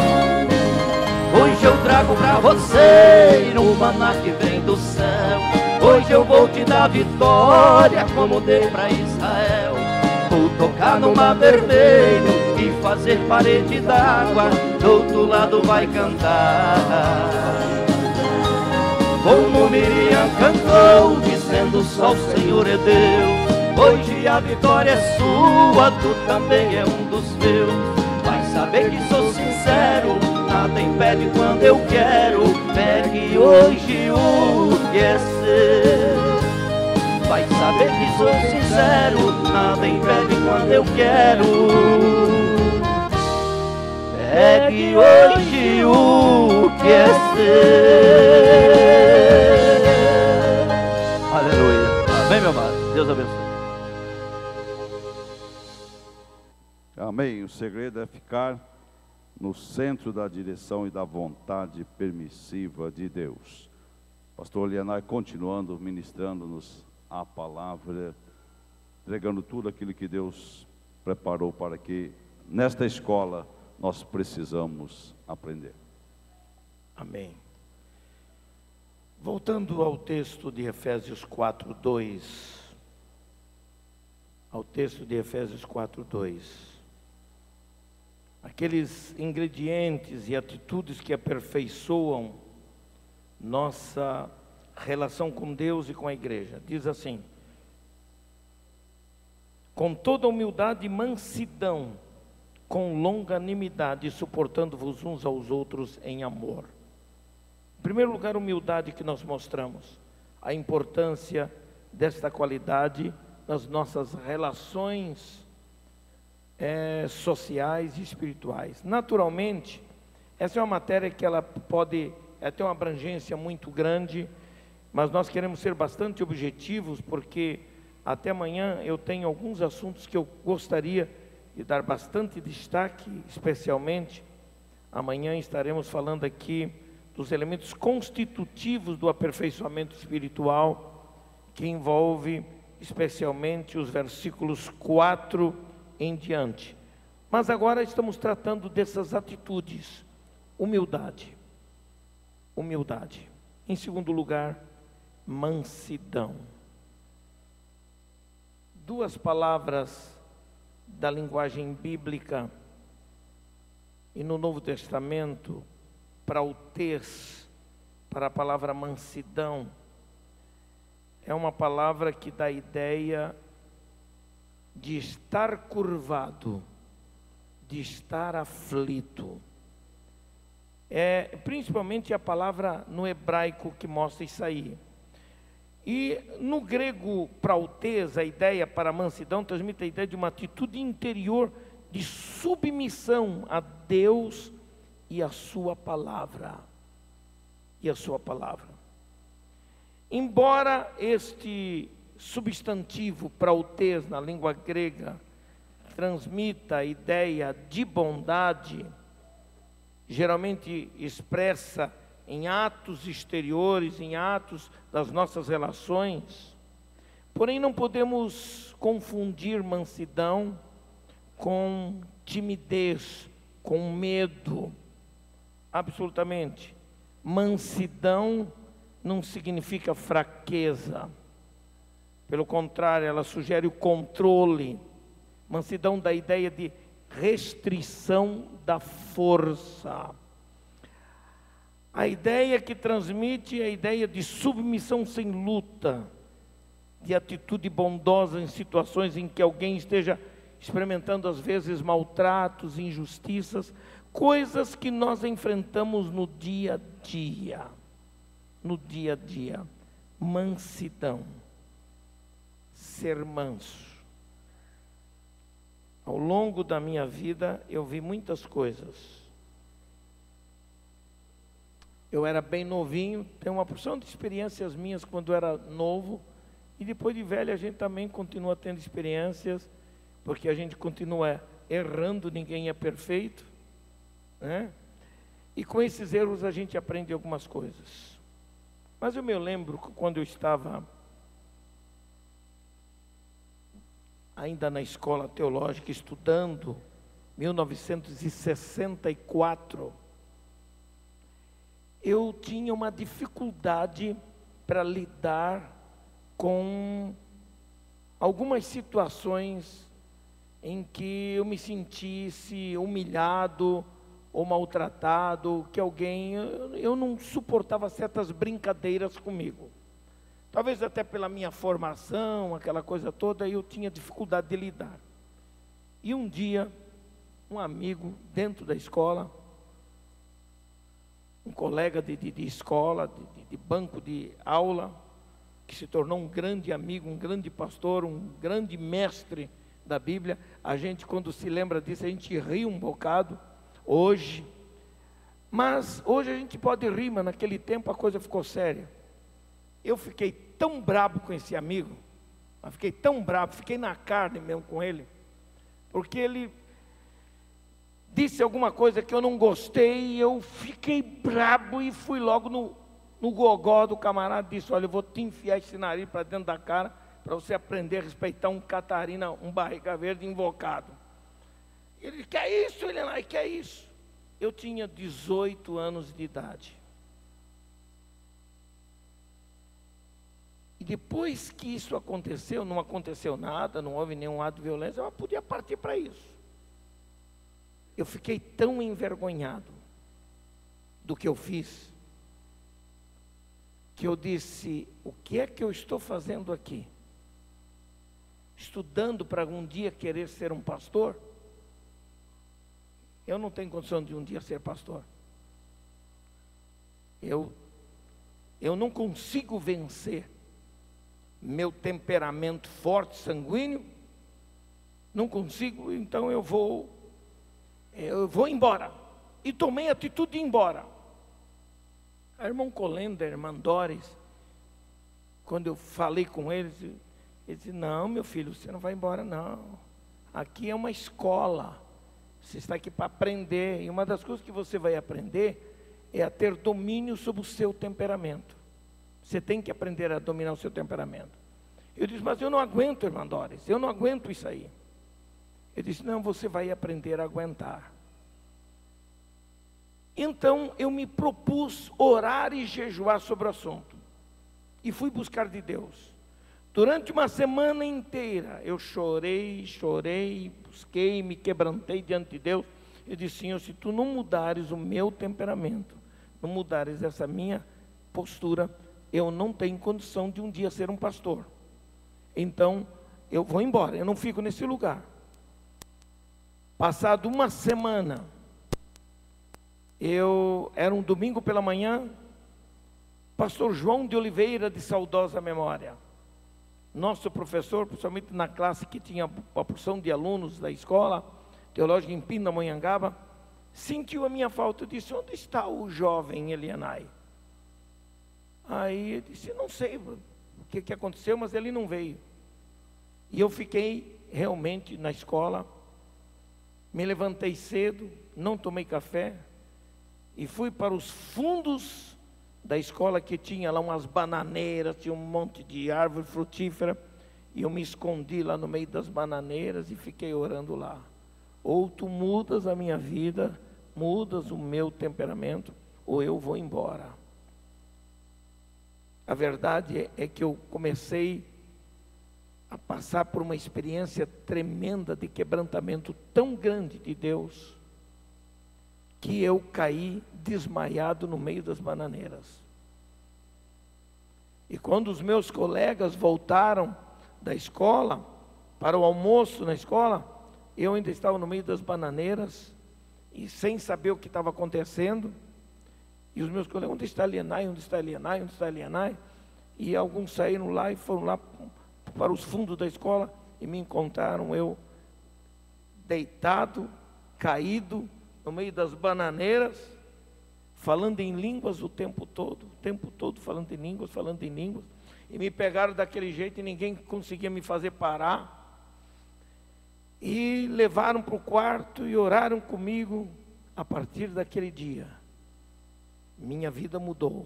Hoje eu trago pra você um maná que vem do céu. Hoje eu vou te dar vitória como dei pra Israel. Vou tocar no mar vermelho e fazer parede d'água. Do outro lado vai cantar. Como Miriam cantou, dizendo só o Senhor é Deus. Hoje a vitória é sua, tu também é um dos meus. Vai saber que sou sincero, nada impede quando eu quero. Pegue hoje o que é seu. Vai saber que sou sincero, nada impede quando eu quero. Pegue hoje o que é seu. Aleluia! Amém, meu amado? Deus abençoe. Amém. O segredo é ficar no centro da direção e da vontade permissiva de Deus. Pastor Lianai continuando ministrando-nos a palavra, entregando tudo aquilo que Deus preparou para que nesta escola nós precisamos aprender. Amém. Voltando ao texto de Efésios 4:2, ao texto de Efésios 4:2, aqueles ingredientes e atitudes que aperfeiçoam nossa relação com Deus e com a igreja. Diz assim: com toda humildade e mansidão, com longanimidade, suportando-vos uns aos outros em amor. Em primeiro lugar, humildade que nós mostramos, a importância desta qualidade nas nossas relações sociais e espirituais. Naturalmente, essa é uma matéria que ela pode ter uma abrangência muito grande, mas nós queremos ser bastante objetivos, porque até amanhã eu tenho alguns assuntos que eu gostaria de dar bastante destaque, especialmente. Amanhã estaremos falando aqui dos elementos constitutivos do aperfeiçoamento espiritual, que envolve especialmente os versículos 4 em diante. Mas agora estamos tratando dessas atitudes. Humildade. Humildade. Em segundo lugar, mansidão. Duas palavras da linguagem bíblica e no Novo Testamento, para o tes, para a palavra mansidão, é uma palavra que dá a ideia de estar curvado, de estar aflito. É principalmente a palavra no hebraico que mostra isso aí. E no grego, prautes, a ideia para mansidão transmite a ideia de uma atitude interior de submissão a Deus e a sua palavra. E a sua palavra. Embora este substantivo prautês na língua grega transmita a ideia de bondade, geralmente expressa em atos exteriores, em atos das nossas relações. Porém, não podemos confundir mansidão com timidez, com medo. Absolutamente. Mansidão não significa fraqueza. Pelo contrário, ela sugere o controle. Mansidão dá a ideia de restrição da força. A ideia que transmite é a ideia de submissão sem luta, de atitude bondosa em situações em que alguém esteja experimentando às vezes maltratos, injustiças, coisas que nós enfrentamos no dia a dia. No dia a dia. Mansidão. Ser manso. Ao longo da minha vida, eu vi muitas coisas. Eu era bem novinho, tenho uma porção de experiências minhas quando era novo, e depois de velho a gente também continua tendo experiências, porque a gente continua errando, ninguém é perfeito, né? E com esses erros a gente aprende algumas coisas. Mas eu me lembro que quando eu estava ainda na escola teológica, estudando, 1964, eu tinha uma dificuldade para lidar com algumas situações em que eu me sentisse humilhado ou maltratado, que alguém, eu não suportava certas brincadeiras comigo. Talvez até pela minha formação, aquela coisa toda, eu tinha dificuldade de lidar. E um dia, um amigo dentro da escola, um colega de escola, de banco de aula, que se tornou um grande amigo, um grande pastor, um grande mestre da Bíblia. A gente, quando se lembra disso, a gente ri um bocado hoje. Mas hoje a gente pode rir, mas naquele tempo a coisa ficou séria. Eu fiquei tão brabo com esse amigo, mas fiquei tão brabo, fiquei na carne mesmo com ele, porque ele disse alguma coisa que eu não gostei, e eu fiquei brabo e fui logo no gogó do camarada, disse: olha, eu vou te enfiar esse nariz para dentro da cara, para você aprender a respeitar um Catarina, um barriga verde invocado. Ele: que é isso, Helena? Que é isso? Eu tinha 18 anos de idade. E depois que isso aconteceu, não aconteceu nada, não houve nenhum ato de violência, eu podia partir para isso. Eu fiquei tão envergonhado do que eu fiz, que eu disse: o que é que eu estou fazendo aqui? Estudando para um dia querer ser um pastor? Eu não tenho condição de um dia ser pastor. Eu não consigo vencer meu temperamento forte, sanguíneo, não consigo, então eu vou embora. E tomei a atitude de ir embora. A irmã Colenda, a irmã Doris, quando eu falei com eles, ele disse: não, meu filho, você não vai embora não. Aqui é uma escola. Você está aqui para aprender. E uma das coisas que você vai aprender é a ter domínio sobre o seu temperamento. Você tem que aprender a dominar o seu temperamento. Eu disse: mas eu não aguento, irmã Doris, eu não aguento isso aí. Ele disse: não, você vai aprender a aguentar. Então eu me propus orar e jejuar sobre o assunto. E fui buscar de Deus. Durante uma semana inteira eu chorei, busquei, me quebrantei diante de Deus. Eu disse: Senhor, se tu não mudares o meu temperamento, não mudares essa minha postura, eu não tenho condição de um dia ser um pastor. Então eu vou embora, eu não fico nesse lugar. Passado uma semana, era um domingo pela manhã, pastor João de Oliveira, de saudosa memória, nosso professor, principalmente na classe que tinha a porção de alunos da escola teológica em Pindamonhangaba, sentiu a minha falta. Eu disse: onde está o jovem Elianai? Aí ele disse: não sei, o que aconteceu, mas ele não veio. E eu fiquei realmente na escola, me levantei cedo, não tomei café, e fui para os fundos da escola, que tinha lá umas bananeiras, tinha um monte de árvore frutífera, e eu me escondi lá no meio das bananeiras e fiquei orando lá. Ou tu mudas a minha vida, mudas o meu temperamento, ou eu vou embora. A verdade é que eu comecei a passar por uma experiência tremenda de quebrantamento tão grande de Deus, que eu caí desmaiado no meio das bananeiras. E quando os meus colegas voltaram da escola, para o almoço na escola, eu ainda estava no meio das bananeiras, e sem saber o que estava acontecendo, e os meus colegas, onde está Elienay, onde está Elienay, onde está Elienay? E alguns saíram lá e foram lá para os fundos da escola, e me encontraram eu deitado, caído, no meio das bananeiras, falando em línguas o tempo todo falando em línguas, e me pegaram daquele jeito e ninguém conseguia me fazer parar, e levaram para o quarto e oraram comigo. A partir daquele dia, minha vida mudou.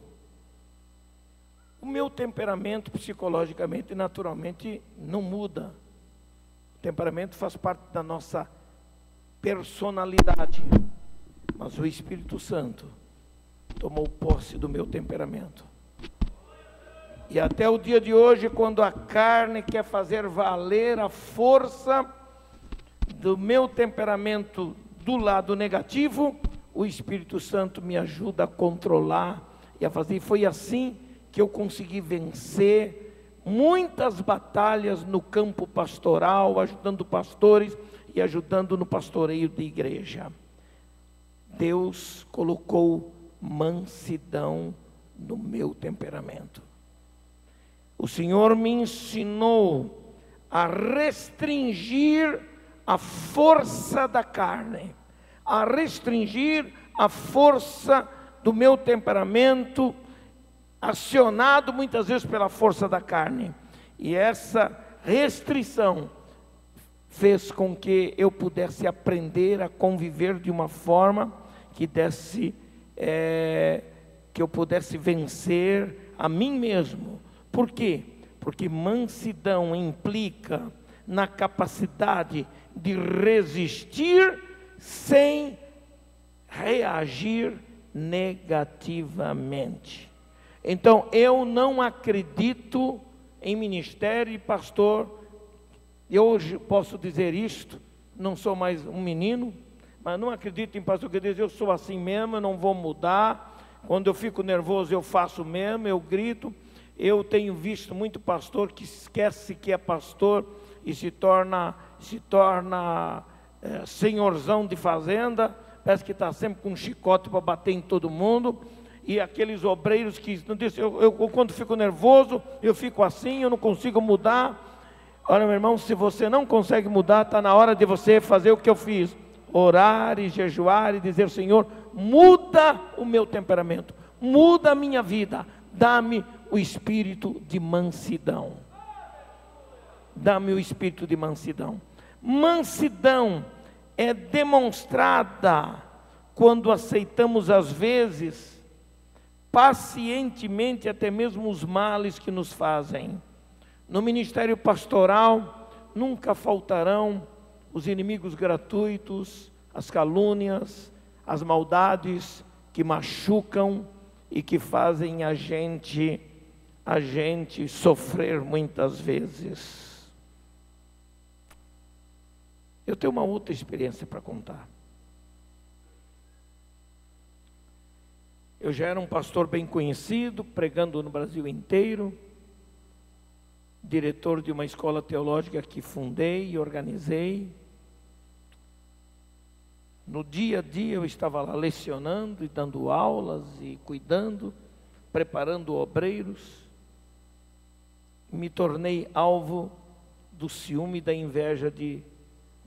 O meu temperamento, psicologicamente e naturalmente, não muda. O temperamento faz parte da nossa personalidade, mas o Espírito Santo tomou posse do meu temperamento. E até o dia de hoje, quando a carne quer fazer valer a força do meu temperamento do lado negativo, o Espírito Santo me ajuda a controlar e a fazer. E foi assim que eu consegui vencer muitas batalhas no campo pastoral, ajudando pastores e ajudando no pastoreio de igreja. Deus colocou mansidão no meu temperamento. O Senhor me ensinou a restringir a força da carne, a restringir a força do meu temperamento, acionado muitas vezes pela força da carne. E essa restrição fez com que eu pudesse aprender a conviver de uma forma que que eu pudesse vencer a mim mesmo. Por quê? Porque mansidão implica na capacidade de resistir sem reagir negativamente. Então, eu não acredito em ministério e pastor. Eu hoje posso dizer isto, não sou mais um menino, mas não acredito em pastor que diz, eu sou assim mesmo, eu não vou mudar. Quando eu fico nervoso, eu faço mesmo, eu grito. Eu tenho visto muito pastor que esquece que é pastor e se torna senhorzão de fazenda, parece que está sempre com um chicote para bater em todo mundo. E aqueles obreiros que não dizem, eu quando fico nervoso, eu fico assim, eu não consigo mudar. Olha, meu irmão, se você não consegue mudar, está na hora de você fazer o que eu fiz: orar e jejuar e dizer, Senhor, muda o meu temperamento, muda a minha vida, dá-me o espírito de mansidão. Dá-me o espírito de mansidão. Mansidão é demonstrada quando aceitamos às vezes pacientemente até mesmo os males que nos fazem. No ministério pastoral nunca faltarão os inimigos gratuitos, as calúnias, as maldades que machucam e que fazem a gente sofrer muitas vezes. Eu tenho uma outra experiência para contar. Eu já era um pastor bem conhecido, pregando no Brasil inteiro, diretor de uma escola teológica que fundei e organizei. No dia a dia eu estava lá lecionando e dando aulas e cuidando, preparando obreiros. Me tornei alvo do ciúme e da inveja de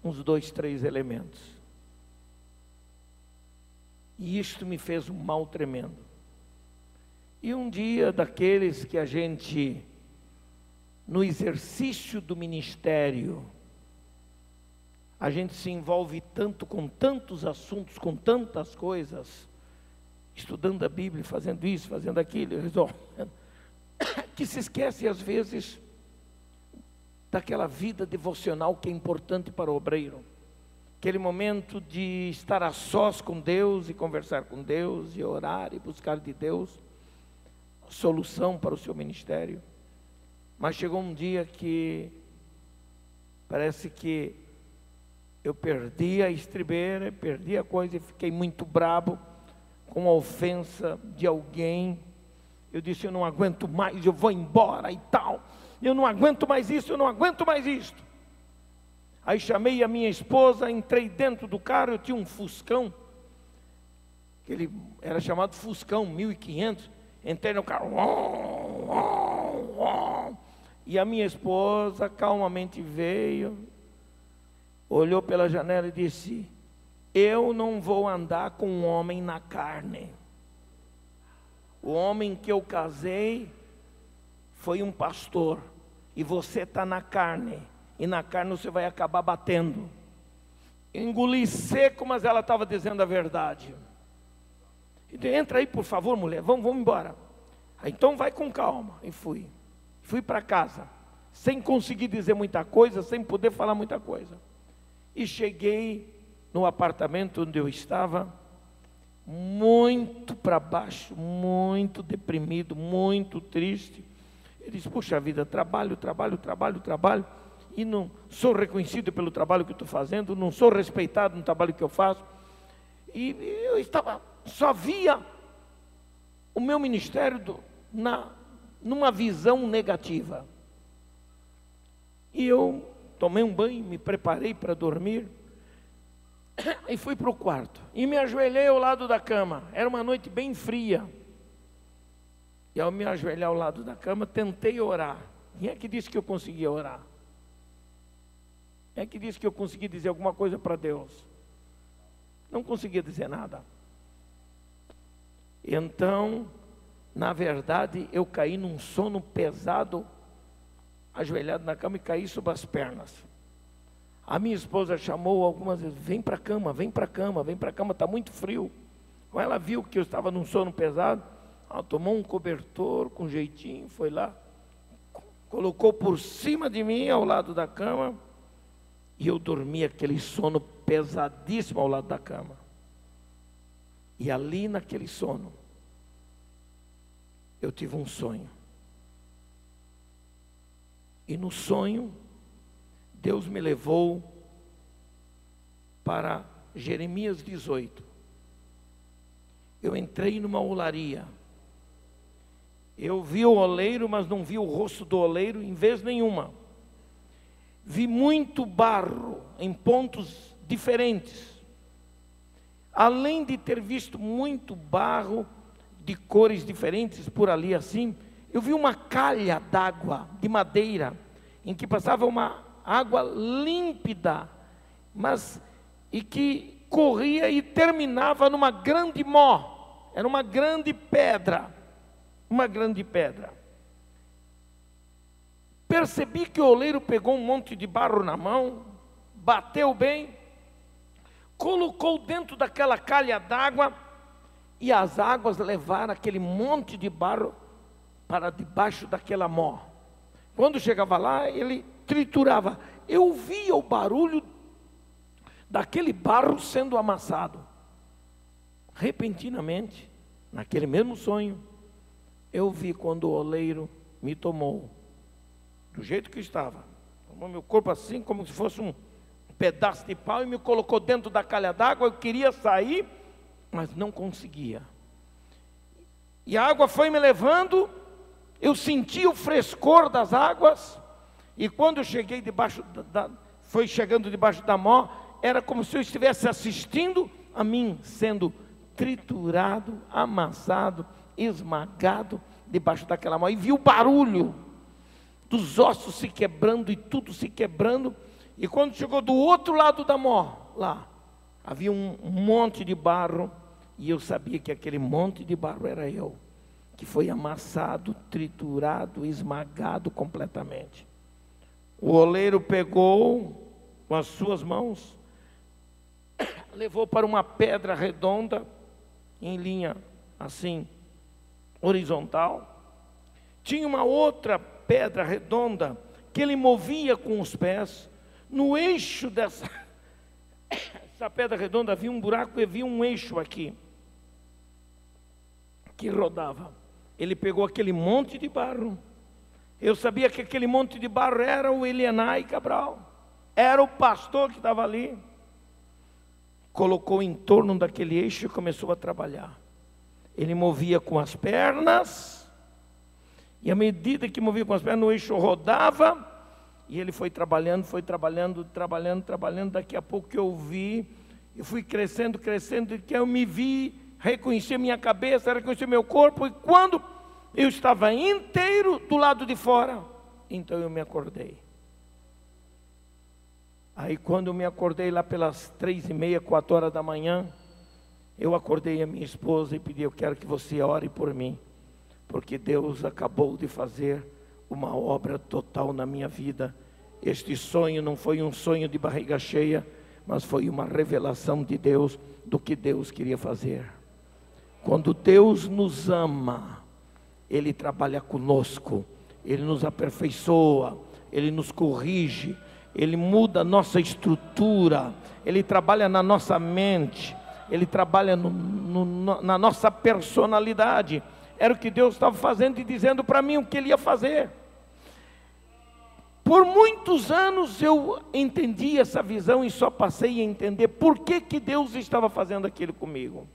uns 2, 3 elementos. E isto me fez um mal tremendo. E um dia daqueles que a gente no exercício do ministério, a gente se envolve tanto com tantos assuntos, com tantas coisas, estudando a Bíblia, fazendo isso, fazendo aquilo, que se esquece às vezes daquela vida devocional que é importante para o obreiro. Aquele momento de estar a sós com Deus e conversar com Deus, e orar e buscar de Deus solução para o seu ministério. Mas chegou um dia que parece que eu perdi a estribeira, perdi a coisa e fiquei muito brabo com a ofensa de alguém. Eu disse, eu não aguento mais, eu vou embora e tal. Eu não aguento mais isso, eu não aguento mais isto. Aí chamei a minha esposa, entrei dentro do carro, eu tinha um Fuscão, que ele era chamado Fuscão, 1500. Entrei no carro, e a minha esposa calmamente veio, olhou pela janela e disse, eu não vou andar com um homem na carne. O homem que eu casei foi um pastor, e você está na carne, e na carne você vai acabar batendo. Engoli seco, mas ela estava dizendo a verdade. Entra aí, por favor, mulher, vamos embora. Aí, então vai com calma. E fui para casa, sem conseguir dizer muita coisa, sem poder falar muita coisa. E cheguei no apartamento onde eu estava, muito para baixo, muito deprimido, muito triste. Eu disse, puxa vida, trabalho, e não sou reconhecido pelo trabalho que estou fazendo, não sou respeitado no trabalho que eu faço. E eu estava, só via o meu ministério numa visão negativa. E eu tomei um banho, me preparei para dormir, e fui para o quarto, e me ajoelhei ao lado da cama. Era uma noite bem fria, e ao me ajoelhar ao lado da cama, tentei orar. Quem é que disse que eu conseguia orar? Quem é que disse que eu conseguia dizer alguma coisa para Deus? Não conseguia dizer nada. Então, na verdade, eu caí num sono pesado, ajoelhado na cama, e caí sobre as pernas. A minha esposa chamou algumas vezes, vem para a cama, está muito frio. Quando ela viu que eu estava num sono pesado, ela tomou um cobertor com jeitinho, foi lá, colocou por cima de mim, ao lado da cama, e eu dormi aquele sono pesadíssimo ao lado da cama. E ali naquele sono, eu tive um sonho. E no sonho, Deus me levou para Jeremias 18. Eu entrei numa olaria. Eu vi o oleiro, mas não vi o rosto do oleiro em vez nenhuma. Vi muito barro em pontos diferentes. Além de ter visto muito barro de cores diferentes por ali assim, eu vi uma calha d'água de madeira, em que passava uma água límpida, e que corria e terminava numa grande mó. Era uma grande pedra. Percebi que o oleiro pegou um monte de barro na mão, bateu bem, colocou dentro daquela calha d'água, e as águas levaram aquele monte de barro para debaixo daquela mó. Quando chegava lá, ele triturava. Eu via o barulho daquele barro sendo amassado. Repentinamente, naquele mesmo sonho, eu vi quando o oleiro me tomou, do jeito que estava, tomou meu corpo assim, como se fosse um pedaço de pau, e me colocou dentro da calha d'água. Eu queria sair, mas não conseguia. E a água foi me levando, eu senti o frescor das águas, e quando eu cheguei foi chegando debaixo da mó, era como se eu estivesse assistindo a mim sendo triturado, amassado, esmagado debaixo daquela mó, e vi o barulho dos ossos se quebrando e tudo se quebrando. E quando chegou do outro lado da mó, lá havia um monte de barro, e eu sabia que aquele monte de barro era eu. que foi amassado, triturado, esmagado completamente. O oleiro pegou com as suas mãos, levou para uma pedra redonda, em linha assim, horizontal. Tinha uma outra pedra redonda, que ele movia com os pés. No eixo dessa essa pedra redonda havia um buraco e havia um eixo aqui, que rodava. Ele pegou aquele monte de barro. Eu sabia que aquele monte de barro era o Elianai Cabral, era o pastor que estava ali. Colocou em torno daquele eixo e começou a trabalhar. Ele movia com as pernas, e à medida que movia com as pernas, o eixo rodava, e ele foi trabalhando, trabalhando. Daqui a pouco eu fui crescendo, e que eu me vi, reconheci a minha cabeça, reconheci o meu corpo, e quando eu estava inteiro do lado de fora, então eu me acordei. Aí quando eu me acordei lá pelas 3h30, 4 horas da manhã, eu acordei a minha esposa e pedi: eu quero que você ore por mim, porque Deus acabou de fazer uma obra total na minha vida. Este sonho não foi um sonho de barriga cheia, mas foi uma revelação de Deus, do que Deus queria fazer. Quando Deus nos ama, Ele trabalha conosco, Ele nos aperfeiçoa, Ele nos corrige, Ele muda a nossa estrutura, Ele trabalha na nossa mente, Ele trabalha na nossa personalidade. Era o que Deus estava fazendo e dizendo para mim o que Ele ia fazer. Por muitos anos eu entendi essa visão e só passei a entender por que Deus estava fazendo aquilo comigo.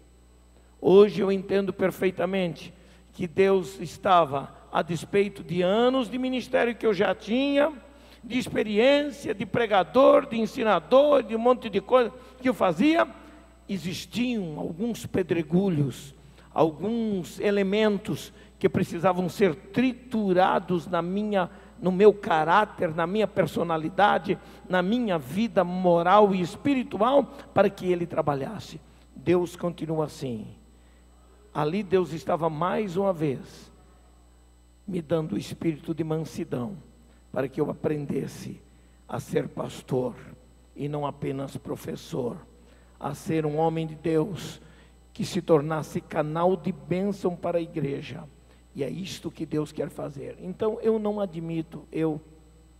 Hoje eu entendo perfeitamente que Deus estava, a despeito de anos de ministério que eu já tinha, de experiência, de pregador, de ensinador, de um monte de coisa que eu fazia, existiam alguns pedregulhos, alguns elementos que precisavam ser triturados no meu caráter, na minha personalidade, na minha vida moral e espiritual, para que Ele trabalhasse. Deus continua assim. Ali Deus estava mais uma vez me dando o espírito de mansidão, para que eu aprendesse a ser pastor e não apenas professor, a ser um homem de Deus que se tornasse canal de bênção para a igreja. E é isto que Deus quer fazer. Então eu não admito, eu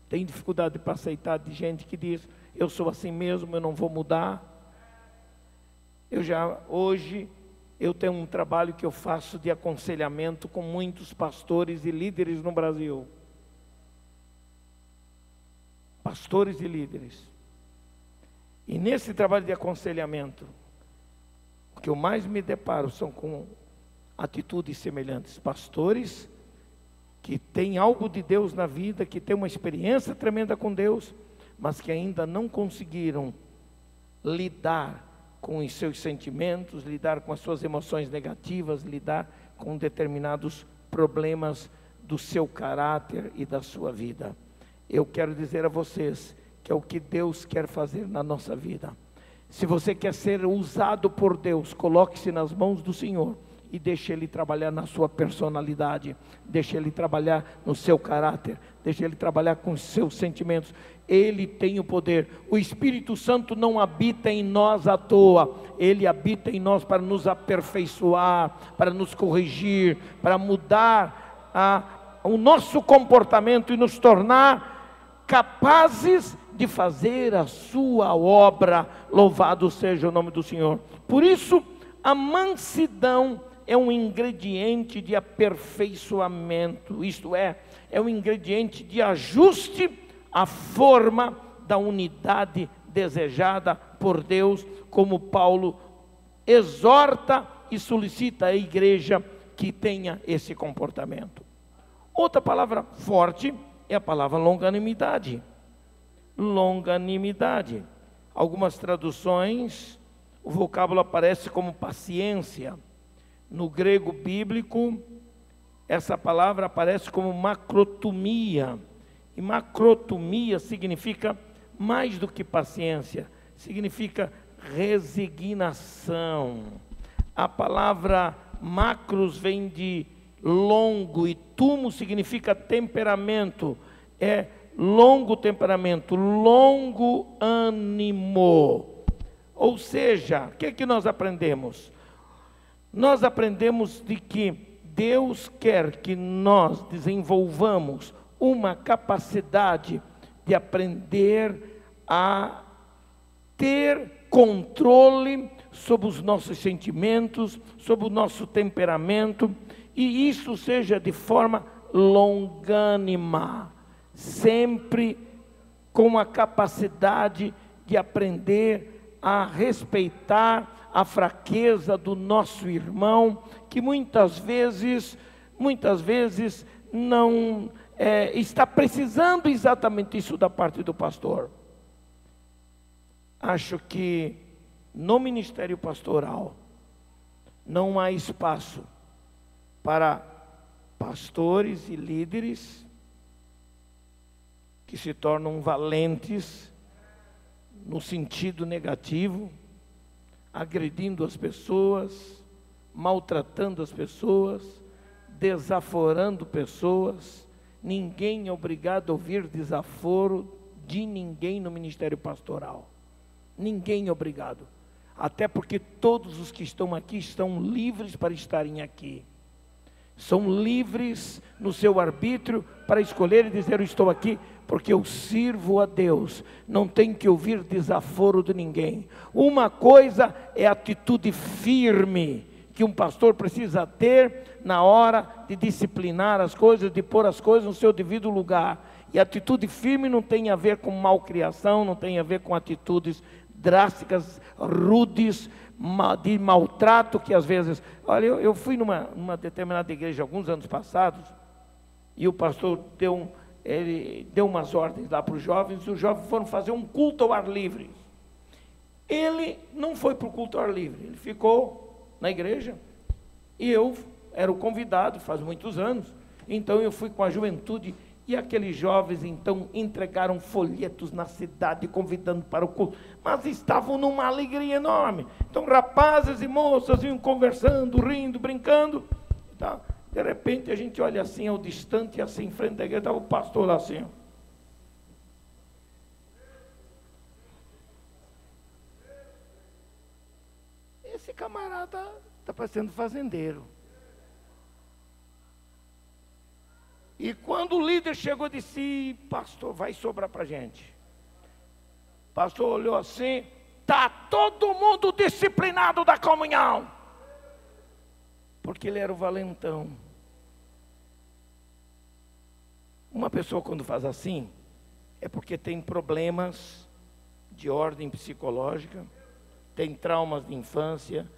tenho dificuldade para aceitar de gente que diz: eu sou assim mesmo, eu não vou mudar. Hoje eu tenho um trabalho que eu faço de aconselhamento com muitos pastores e líderes no Brasil. Pastores e líderes. E nesse trabalho de aconselhamento, o que eu mais me deparo são com atitudes semelhantes. Pastores que têm algo de Deus na vida, que têm uma experiência tremenda com Deus, mas que ainda não conseguiram lidar com os seus sentimentos, lidar com as suas emoções negativas, lidar com determinados problemas do seu caráter e da sua vida. Eu quero dizer a vocês que é o que Deus quer fazer na nossa vida. Se você quer ser usado por Deus, coloque-se nas mãos do Senhor e deixe Ele trabalhar na sua personalidade, deixe Ele trabalhar no seu caráter, deixe Ele trabalhar com os seus sentimentos. Ele tem o poder. O Espírito Santo não habita em nós à toa, Ele habita em nós para nos aperfeiçoar, para nos corrigir, para mudar o nosso comportamento e nos tornar capazes de fazer a sua obra. Louvado seja o nome do Senhor. Por isso, a mansidão é um ingrediente de aperfeiçoamento, isto é um ingrediente de ajuste à forma da unidade desejada por Deus, como Paulo exorta e solicita à igreja que tenha esse comportamento. Outra palavra forte é a palavra longanimidade. Longanimidade. Algumas traduções, o vocábulo aparece como paciência. No grego bíblico, essa palavra aparece como macrotumia. E macrotumia significa mais do que paciência, significa resignação. A palavra macros vem de longo, e tumo significa temperamento, é longo temperamento, longo ânimo. Ou seja, o que é que nós aprendemos? Nós aprendemos de que Deus quer que nós desenvolvamos uma capacidade de aprender a ter controle sobre os nossos sentimentos, sobre o nosso temperamento, e isso seja de forma longânima, sempre com a capacidade de aprender a respeitar a fraqueza do nosso irmão, que muitas vezes não está precisando exatamente isso da parte do pastor. Acho que no ministério pastoral não há espaço para pastores e líderes que se tornam valentes no sentido negativo, agredindo as pessoas, maltratando as pessoas, desaforando pessoas. Ninguém é obrigado a ouvir desaforo de ninguém no ministério pastoral. Ninguém é obrigado. Até porque todos os que estão aqui estão livres para estarem aqui. São livres no seu arbítrio para escolher e dizer: eu estou aqui porque eu sirvo a Deus. Não tem que ouvir desaforo de ninguém. Uma coisa é a atitude firme que um pastor precisa ter na hora de disciplinar as coisas, de pôr as coisas no seu devido lugar. E atitude firme não tem a ver com malcriação, não tem a ver com atitudes drásticas, rudes, de maltrato, que às vezes... Olha, eu fui numa determinada igreja alguns anos passados, e o pastor ele deu umas ordens lá para os jovens, e os jovens foram fazer um culto ao ar livre. Ele não foi para o culto ao ar livre, ele ficou na igreja, e eu era o convidado, faz muitos anos, então eu fui com a juventude, e aqueles jovens então entregaram folhetos na cidade, convidando para o culto, mas estavam numa alegria enorme. Então rapazes e moças iam conversando, rindo, brincando, tá? De repente a gente olha assim ao distante, assim em frente da igreja, estava o pastor lá assim, ó. Esse camarada está parecendo fazendeiro. E quando o líder chegou e disse: pastor, vai sobrar para a gente. O pastor olhou assim: está todo mundo disciplinado da comunhão. Porque ele era o valentão. Uma pessoa quando faz assim, é porque tem problemas de ordem psicológica, tem traumas de infância,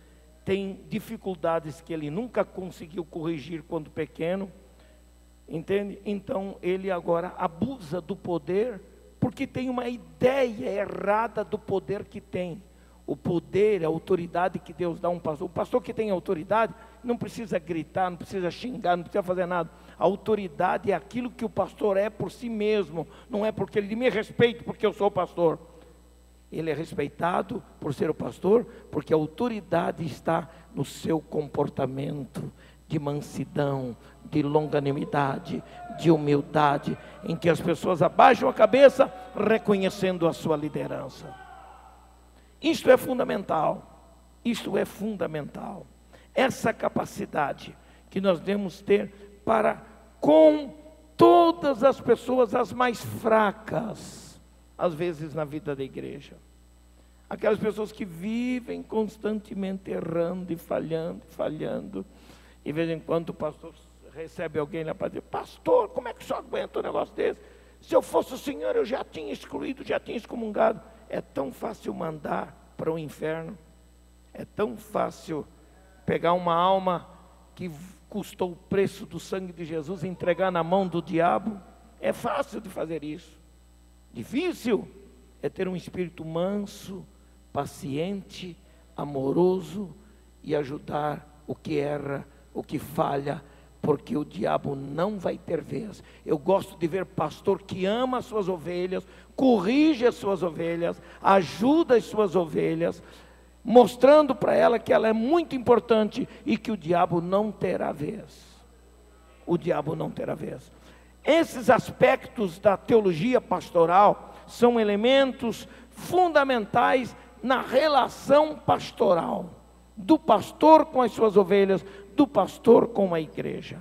tem dificuldades que ele nunca conseguiu corrigir quando pequeno. Entende? Então ele agora abusa do poder, porque tem uma ideia errada do poder que tem. O poder, a autoridade que Deus dá a um pastor. O pastor que tem autoridade não precisa gritar, não precisa xingar, não precisa fazer nada. A autoridade é aquilo que o pastor é por si mesmo. Não é porque ele me respeita porque eu sou o pastor. Ele é respeitado por ser o pastor, porque a autoridade está no seu comportamento de mansidão, de longanimidade, de humildade, em que as pessoas abaixam a cabeça, reconhecendo a sua liderança. Isto é fundamental, isto é fundamental. Essa capacidade que nós devemos ter para com todas as pessoas, as mais fracas, às vezes na vida da igreja. Aquelas pessoas que vivem constantemente errando e falhando. E de vez em quando o pastor recebe alguém lá para dizer: pastor, como é que o senhor aguenta um negócio desse? Se eu fosse o senhor, eu já tinha excluído, já tinha excomungado. É tão fácil mandar para o inferno. É tão fácil pegar uma alma que custou o preço do sangue de Jesus e entregar na mão do diabo. É fácil de fazer isso. Difícil é ter um espírito manso, paciente, amoroso e ajudar o que erra, o que falha, porque o diabo não vai ter vez. Eu gosto de ver pastor que ama as suas ovelhas, corrige as suas ovelhas, ajuda as suas ovelhas, mostrando para ela que ela é muito importante e que o diabo não terá vez. o diabo não terá vez. Esses aspectos da teologia pastoral são elementos fundamentais na relação pastoral, do pastor com as suas ovelhas, do pastor com a igreja.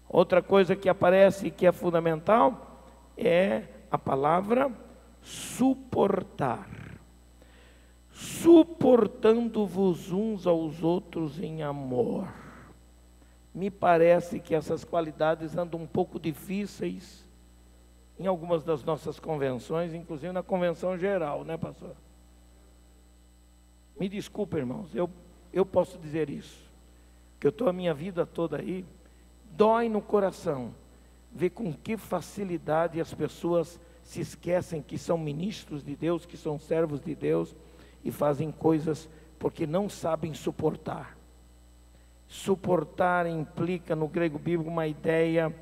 Outra coisa que aparece que é fundamental é a palavra suportar. Suportando-vos uns aos outros em amor. Me parece que essas qualidades andam um pouco difíceis em algumas das nossas convenções, inclusive na convenção geral, né, pastor? Me desculpe, irmãos, eu posso dizer isso, que eu estou a minha vida toda aí, dói no coração ver com que facilidade as pessoas se esquecem que são ministros de Deus, que são servos de Deus, e fazem coisas porque não sabem suportar. Suportar implica no grego bíblico uma ideia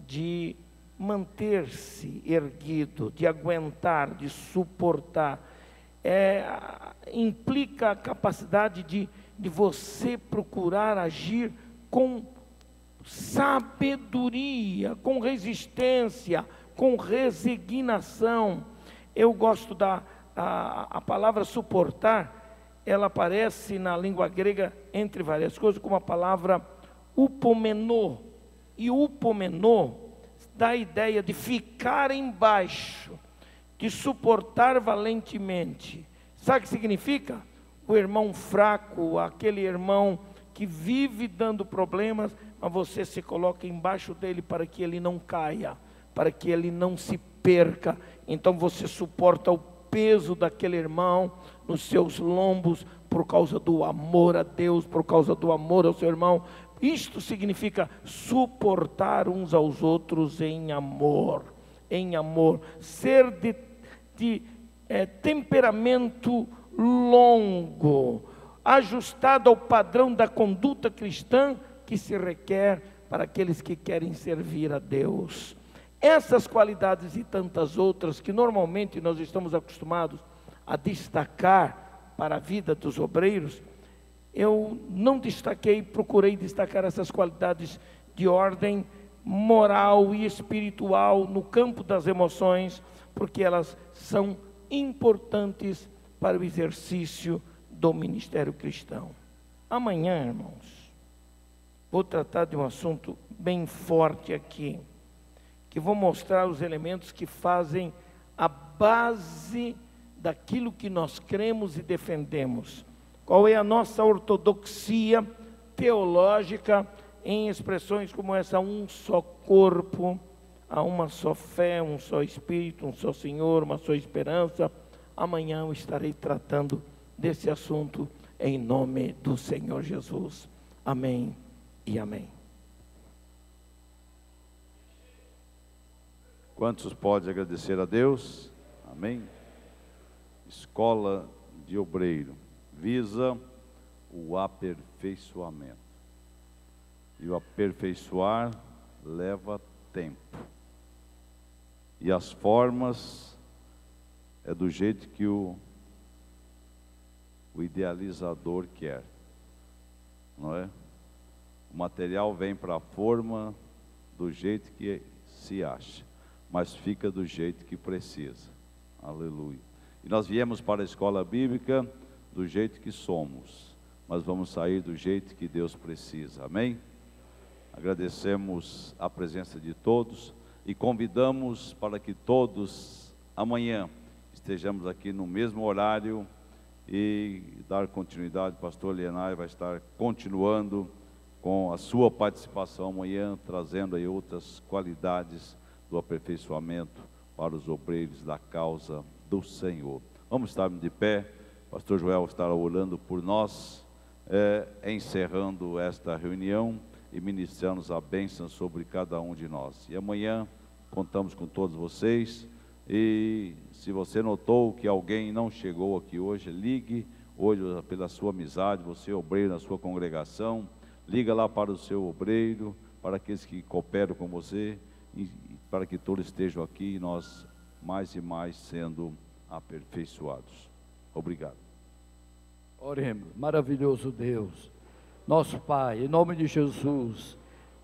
de manter-se erguido, de aguentar, de suportar. Implica a capacidade de você procurar agir com sabedoria, com resistência, com resignação. Eu gosto a palavra suportar, ela aparece na língua grega, entre várias coisas, como a palavra upomenô. E upomenô dá a ideia de ficar embaixo, de suportar valentemente. Sabe o que significa? O irmão fraco, aquele irmão que vive dando problemas, mas você se coloca embaixo dele para que ele não caia, para que ele não se perca. Então você suporta o peso daquele irmão nos seus lombos, por causa do amor a Deus, por causa do amor ao seu irmão. Isto significa suportar uns aos outros em amor, ser de temperamento longo, ajustado ao padrão da conduta cristã que se requer para aqueles que querem servir a Deus. Essas qualidades e tantas outras que normalmente nós estamos acostumados a destacar para a vida dos obreiros, eu não destaquei, procurei destacar essas qualidades de ordem moral e espiritual no campo das emoções, porque elas são importantes para o exercício do ministério cristão. Amanhã, irmãos, vou tratar de um assunto bem forte aqui, que vou mostrar os elementos que fazem a base daquilo que nós cremos e defendemos. Qual é a nossa ortodoxia teológica em expressões como essa: um só corpo, há uma só fé, um só Espírito, um só Senhor, uma só esperança. Amanhã eu estarei tratando desse assunto em nome do Senhor Jesus. Amém e amém. Quantos podem agradecer a Deus? Amém? Escola de obreiro visa o aperfeiçoamento. E o aperfeiçoar leva tempo. E as formas é do jeito que o idealizador quer, não é? O material vem para a forma do jeito que se acha, mas fica do jeito que precisa. Aleluia. E nós viemos para a escola bíblica do jeito que somos, mas vamos sair do jeito que Deus precisa. Amém? Agradecemos a presença de todos e convidamos para que todos amanhã estejamos aqui no mesmo horário e dar continuidade. O pastor Lienay vai estar continuando com a sua participação amanhã, trazendo aí outras qualidades do aperfeiçoamento para os obreiros da causa do Senhor. Vamos estar de pé, o pastor Joel estará orando por nós, encerrando esta reunião e ministrando a bênção sobre cada um de nós. E amanhã contamos com todos vocês. E se você notou que alguém não chegou aqui hoje, ligue hoje pela sua amizade, você obreiro na sua congregação, liga lá para o seu obreiro, para aqueles que cooperam com você, e para que todos estejam aqui e nós mais e mais sendo aperfeiçoados. Obrigado. Oremos. Maravilhoso Deus, nosso Pai, em nome de Jesus,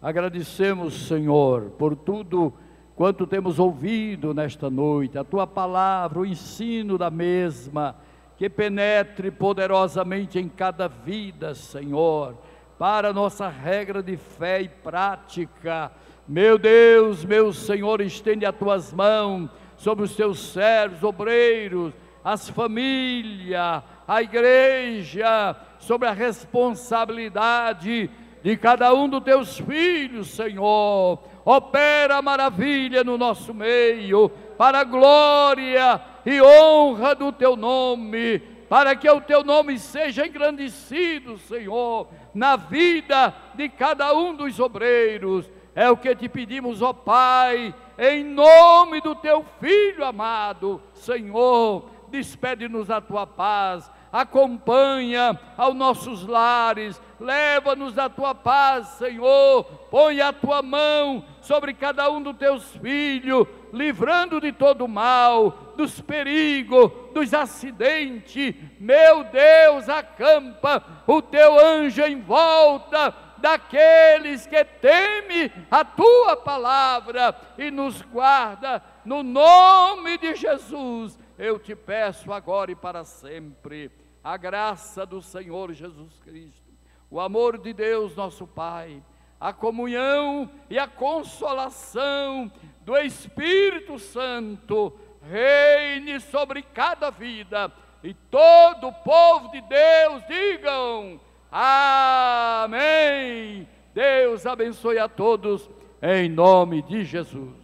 Agradecemos, Senhor, por tudo quanto temos ouvido nesta noite, a Tua palavra, o ensino da mesma, que penetre poderosamente em cada vida, Senhor, para a nossa regra de fé e prática. Meu Deus, meu Senhor, estende as Tuas mãos sobre os Teus servos, obreiros, as famílias, a igreja, sobre a responsabilidade de cada um dos Teus filhos, Senhor. Opera maravilha no nosso meio, para a glória e honra do Teu nome, para que o Teu nome seja engrandecido, Senhor, na vida de cada um dos obreiros. É o que te pedimos, ó Pai, em nome do Teu Filho amado. Senhor, despede-nos a Tua paz, acompanha aos nossos lares, leva-nos a Tua paz, Senhor. Põe a Tua mão sobre cada um dos Teus filhos, livrando de todo mal, dos perigos, dos acidentes. Meu Deus, acampa o Teu anjo em volta daqueles que temem a Tua palavra e nos guarda, no nome de Jesus. Eu te peço agora e para sempre a graça do Senhor Jesus Cristo, o amor de Deus nosso Pai, a comunhão e a consolação do Espírito Santo reine sobre cada vida, e todo o povo de Deus digam amém. Deus abençoe a todos em nome de Jesus.